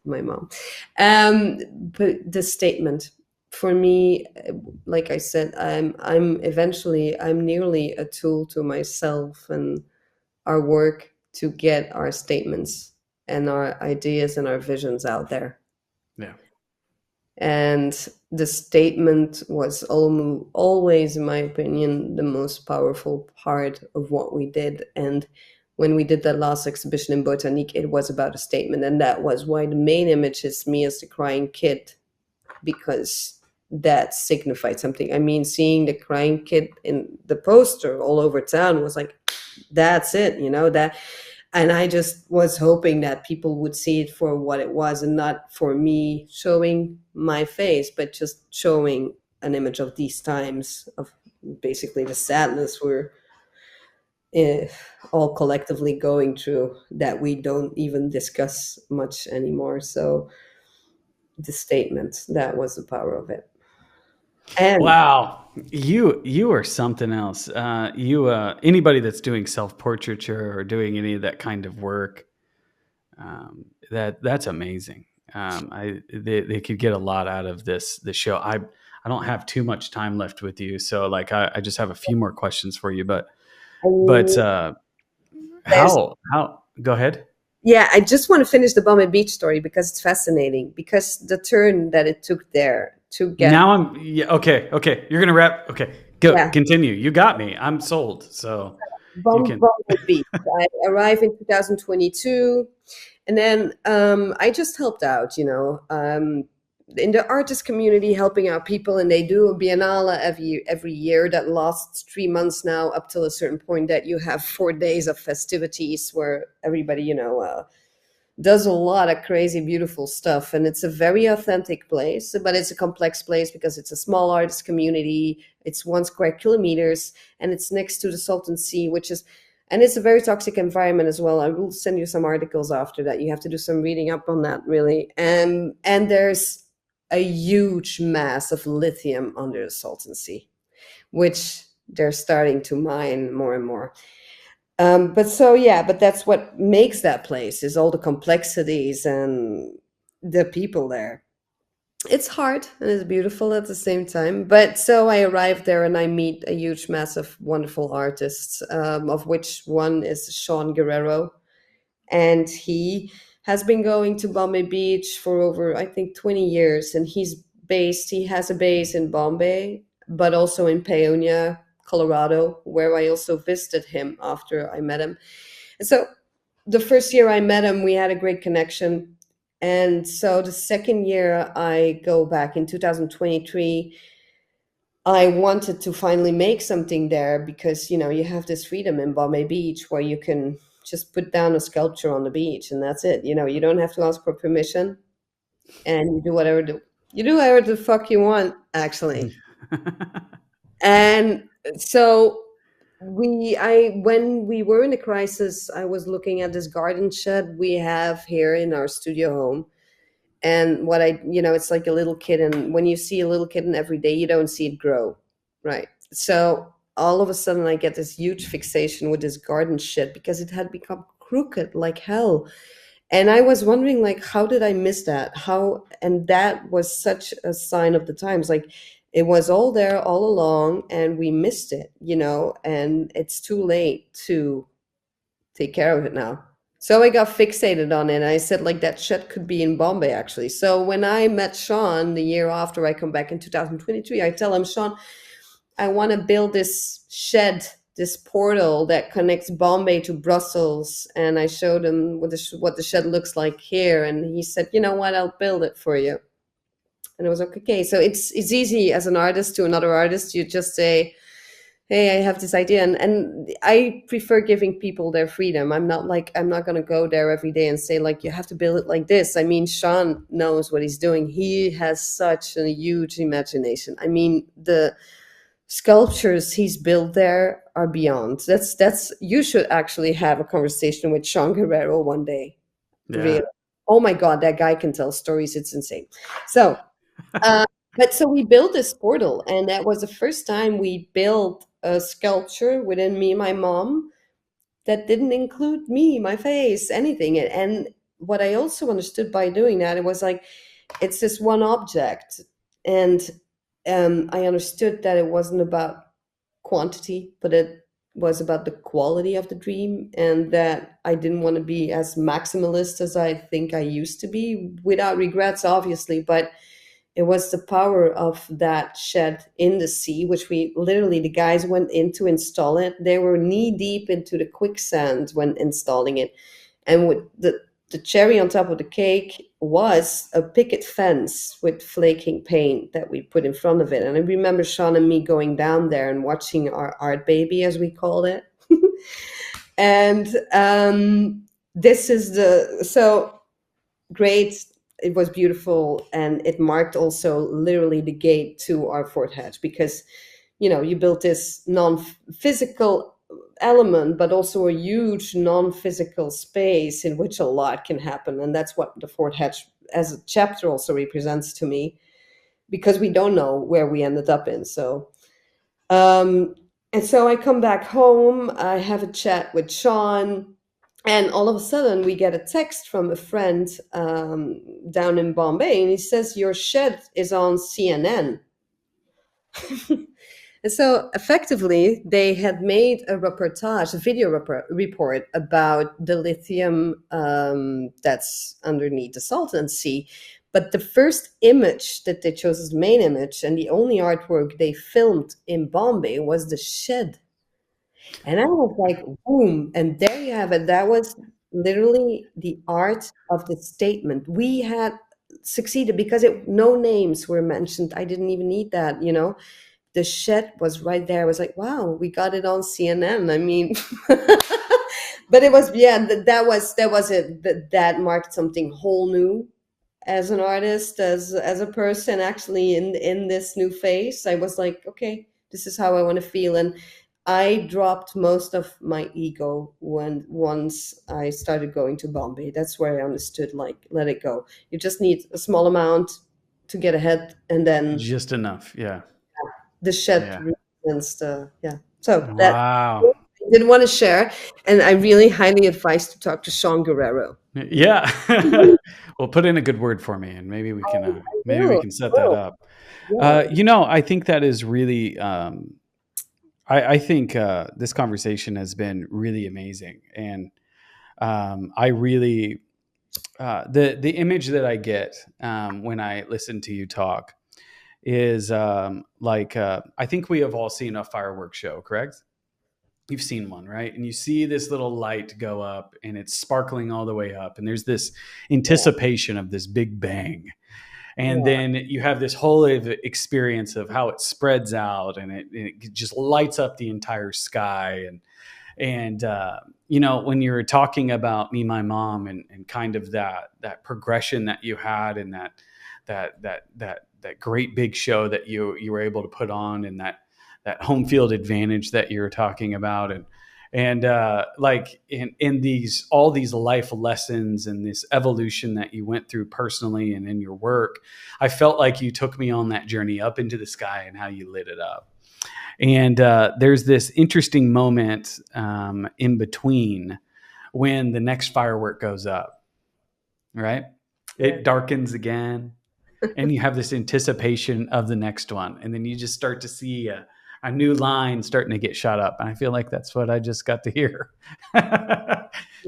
my mom. But the statement for me, like I said, I'm nearly a tool to myself and our work to get our statements and our ideas and our visions out there. yeah. And the statement was always, in my opinion, the most powerful part of what we did. And when we did that last exhibition in Botanique, it was about a statement. And that was why the main image is me as the crying kid, because that signified something. I mean, seeing the crying kid in the poster all over town was like, that's it, that. And I just was hoping that people would see it for what it was, and not for me showing my face, but just showing an image of these times, of basically the sadness we're eh, all collectively going through, that we don't even discuss much anymore. So the statement, that was the power of it. And Wow, you are something else. You anybody that's doing self portraiture or doing any of that kind of work, that's amazing. They could get a lot out of this show. I don't have too much time left with you, so like I just have a few more questions for you. But there's how go ahead. Yeah, I just want to finish the Bombay Beach story because it's fascinating. Because the turn that it took there to get, Now yeah, okay. You're gonna wrap. Okay, go yeah, continue. You got me. I'm sold. So you can. Bombay Beach. I arrived in 2022, and then I just helped out, in the artist community, helping out people, and they do a biennale every year that lasts 3 months now, up till a certain point that you have 4 days of festivities where everybody, does a lot of crazy, beautiful stuff. And it's a very authentic place, but it's a complex place because it's a small artist community. It's 1 square kilometers, and it's next to the Salton Sea, and it's a very toxic environment as well. I will send you some articles after that. You have to do some reading up on that, really. And there's a huge mass of lithium under the Salton Sea, which they're starting to mine more and more. But that's what makes that place, is all the complexities and the people there. It's hard and it's beautiful at the same time. But so I arrived there and I meet a huge mass of wonderful artists, of which one is Sean Guerrero. And he has been going to Bombay Beach for over, I think, 20 years. And he has a base in Bombay, but also in Paonia, Colorado, where I also visited him after I met him. And so the first year I met him, we had a great connection. And so the second year I go back in 2023, I wanted to finally make something there because, you have this freedom in Bombay Beach where you can just put down a sculpture on the beach and that's it. You don't have to ask for permission, and you do whatever the fuck you want, actually. And so when we were in a crisis, I was looking at this garden shed we have here in our studio home. And it's like a little kitten. When you see a little kitten every day, you don't see it grow, right? So all of a sudden I get this huge fixation with this garden shed because it had become crooked like hell. And I was wondering, like, how did I miss that? And that was such a sign of the times. Like, it was all there all along and we missed it, and it's too late to take care of it now. So I got fixated on it. I said, like, that shed could be in Bombay, actually. So when I met Sean the year after I come back in 2023, I tell him, Sean, I want to build this shed, this portal that connects Bombay to Brussels. And I showed him what the shed looks like here. And he said, you know what, I'll build it for you. And I was like, okay. So it's easy as an artist to another artist. You just say, hey, I have this idea. And I prefer giving people their freedom. I'm not going to go there every day and say, like, you have to build it like this. I mean, Sean knows what he's doing. He has such a huge imagination. I mean, the sculptures he's built there are beyond. That's you should actually have a conversation with Sean Guerrero one day. Yeah. Really. Oh my God, that guy can tell stories. It's insane. So, but so we built this portal, and that was the first time we built a sculpture within me and my mom that didn't include me, my face, anything. And what I also understood by doing that, it was like, it's this one object. And I understood that it wasn't about quantity, but it was about the quality of the dream, and that I didn't want to be as maximalist as I think I used to be, without regrets, obviously, but it was the power of that shed in the sea, which we literally, the guys went in to install it. They were knee deep into the quicksand when installing it. And with the cherry on top of the cake was a picket fence with flaking paint that we put in front of it. And I remember Sean and me going down there and watching our art baby, as we called it. And this is so great. It was beautiful, and it marked also literally the gate to our Fort Hatch, because, you know, you built this non-physical element, but also a huge non-physical space in which a lot can happen. And that's what the Fort Hatch as a chapter also represents to me, because we don't know where we ended up in. So, and so I come back home, I have a chat with Sean, and all of a sudden we get a text from a friend down in Bombay, and he says, your shed is on CNN. And so effectively, they had made a reportage, a video report about the lithium that's underneath the Salton Sea. But the first image that they chose as the main image, and the only artwork they filmed in Bombay, was the shed. And I was like, boom. And there you have it. That was literally the art of the statement. We had succeeded because no names were mentioned. I didn't even need that, you know. The shed was right there. I was like, wow, we got it on CNN. I mean, but it was, yeah, that was it. That marked something whole new as an artist, as a person, actually in this new phase. I was like, okay, this is how I want to feel. And I dropped most of my ego once I started going to Bombay. That's where I understood, like, let it go. You just need a small amount to get ahead, and then Just enough. Yeah. the shed Yeah. represents so that Wow. I didn't want to share, and I really highly advise to talk to Sean Guerrero. Yeah. Well, put in a good word for me, and maybe we can set that up. Yeah. I think that is really, I think this conversation has been really amazing. And I really, the image that I get when I listen to you talk is I think we have all seen a fireworks show, correct? You've seen one, right? And you see this little light go up, and it's sparkling all the way up, and there's this anticipation of this big bang. And then you have this whole experience of how it spreads out, and it just lights up the entire sky. And when you're talking about Memymom and kind of that progression that you had, and that great big show that you were able to put on, and that home field advantage that you're talking about, and like in these all these life lessons and this evolution that you went through personally and in your work, I felt like you took me on that journey up into the sky and how you lit it up. And there's this interesting moment in between when the next firework goes up, right? It darkens again, and you have this anticipation of the next one. And then you just start to see a a new line starting to get shot up. And I feel like that's what I just got to hear.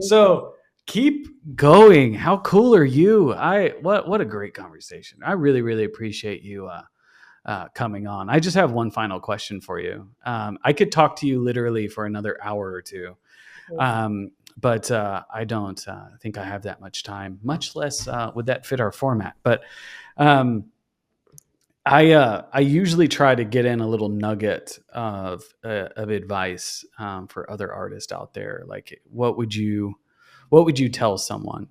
So keep going. How cool are you? What a great conversation. I really, really appreciate you coming on. I just have one final question for you. I could talk to you literally for another hour or two. But I don't think I have that much time, much less would that fit our format. But I usually try to get in a little nugget of advice for other artists out there. Like, what would you tell someone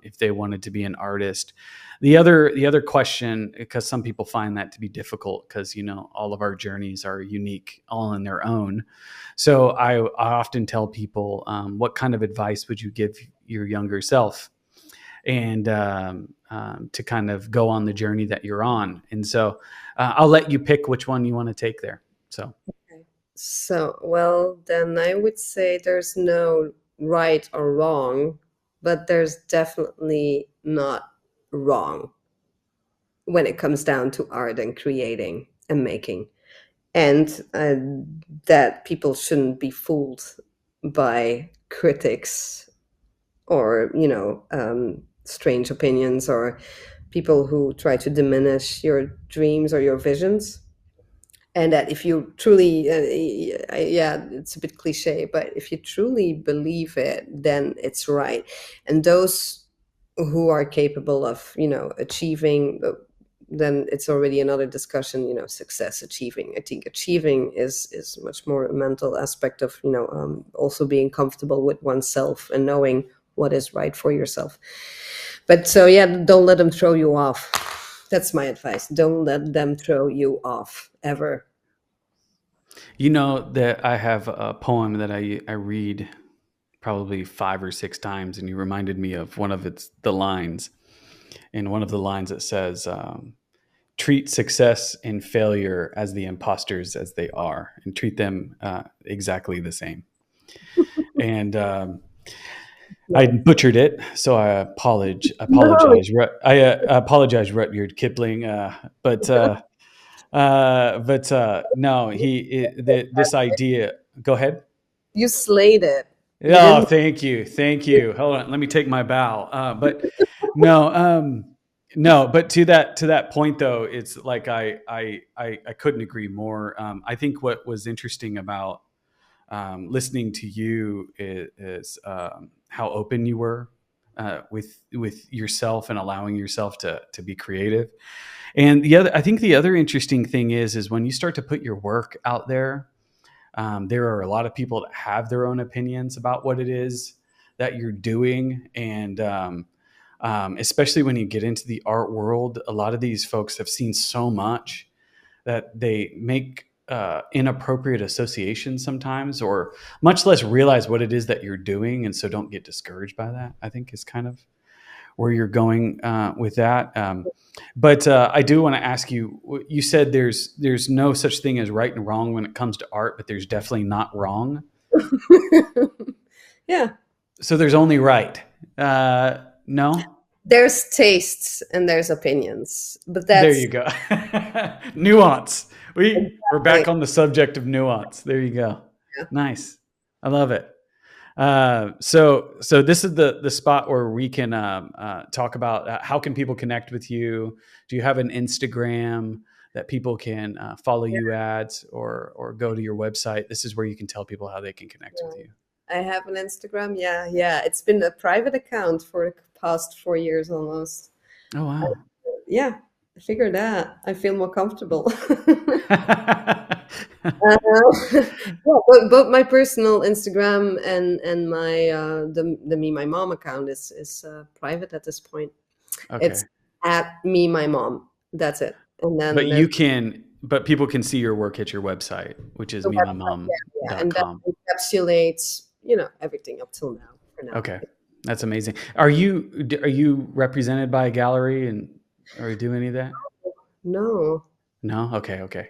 if they wanted to be an artist? The other question, because some people find that to be difficult, because all of our journeys are unique, all in their own. So I often tell people, what kind of advice would you give your younger self, and to kind of go on the journey that you're on? And so I'll let you pick which one you want to take there. So, well, then I would say there's no right or wrong, but there's definitely not wrong when it comes down to art and creating and making. And that people shouldn't be fooled by critics or, strange opinions, or people who try to diminish your dreams or your visions. And that if you truly, yeah, it's a bit cliche, but if you truly believe it, then it's right. And those who are capable of, achieving, then it's already another discussion, success, achieving. I think achieving is much more a mental aspect of, also being comfortable with oneself and knowing what is right for yourself. But so, yeah, don't let them throw you off. That's my advice. Don't let them throw you off ever. That I have a poem that I read probably 5 or 6 times, and you reminded me of one of the lines. In one of the lines it says, treat success and failure as the imposters as they are, and treat them exactly the same. And I butchered it, so I apologize. No. I apologize, Rudyard Kipling. But no, this idea. Go ahead. You slayed it. Oh, thank you. Hold on, let me take my bow. But no, no. But to that point, though, it's like I couldn't agree more. I think what was interesting about listening to you is how open you were with yourself and allowing yourself to be creative. And I think the other interesting thing is when you start to put your work out there, there are a lot of people that have their own opinions about what it is that you're doing. And especially when you get into the art world, a lot of these folks have seen so much that they make inappropriate associations sometimes, or much less realize what it is that you're doing. And so don't get discouraged by that, I think, is kind of where you're going with that. But I do want to ask you, you said there's no such thing as right and wrong when it comes to art, but there's definitely not wrong. Yeah. So there's only right. No? There's tastes and there's opinions, but there you go. Nuance. We're back on the subject of nuance. There you go. Yeah. Nice. I love it. So this is the spot where we can talk about how can people connect with you. Do you have an Instagram that people can follow you at, or go to your website? This is where you can tell people how they can connect with you. I have an Instagram. Yeah. It's been a private account for the past 4 years almost. Oh, wow. Yeah, I figured that. I feel more comfortable. Both my personal Instagram and my the Memymom account is private at this point. Okay. It's at Memymom. That's it. And then but people can see your work at your website, which is memymom.com. Yeah, and that encapsulates everything up till now. For now. Okay, that's amazing. Are you represented by a gallery, or do any of that? No. Okay.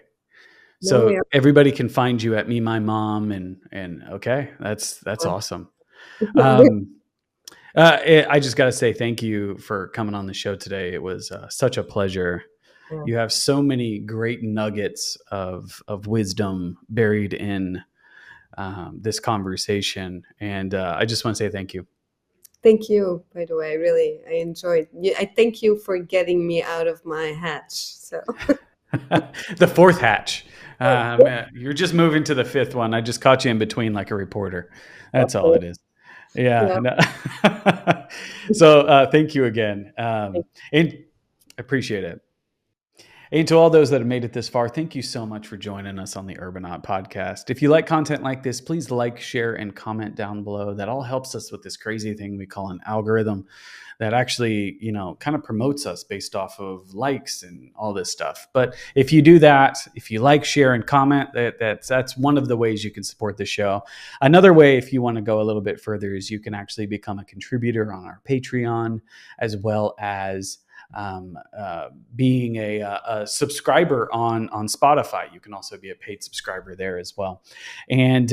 So everybody can find you at Memymom, and okay, that's awesome. I just got to say thank you for coming on the show today. It was such a pleasure. Yeah. You have so many great nuggets of wisdom buried in this conversation. And I just want to say thank you. Thank you, by the way. Really, I enjoyed. I thank you for getting me out of my hatch. So The fourth hatch. You're just moving to the fifth one. I just caught you in between like a reporter. That's all okay. it is. Yeah. Yeah. No. So thank you again. And appreciate it. And to all those that have made it this far, thank you so much for joining us on the Urbanaut Podcast. If you like content like this, please like, share, and comment down below. That all helps us with this crazy thing we call an algorithm that actually, kind of promotes us based off of likes and all this stuff. But if you do that, if you like, share, and comment, that's one of the ways you can support the show. Another way, if you want to go a little bit further, is you can actually become a contributor on our Patreon, as well as being a subscriber on Spotify. You can also be a paid subscriber there as well. And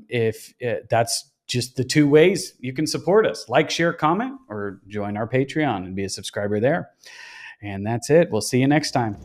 if that's just the two ways you can support us: like, share, comment, or join our Patreon and be a subscriber there. And that's it. We'll see you next time.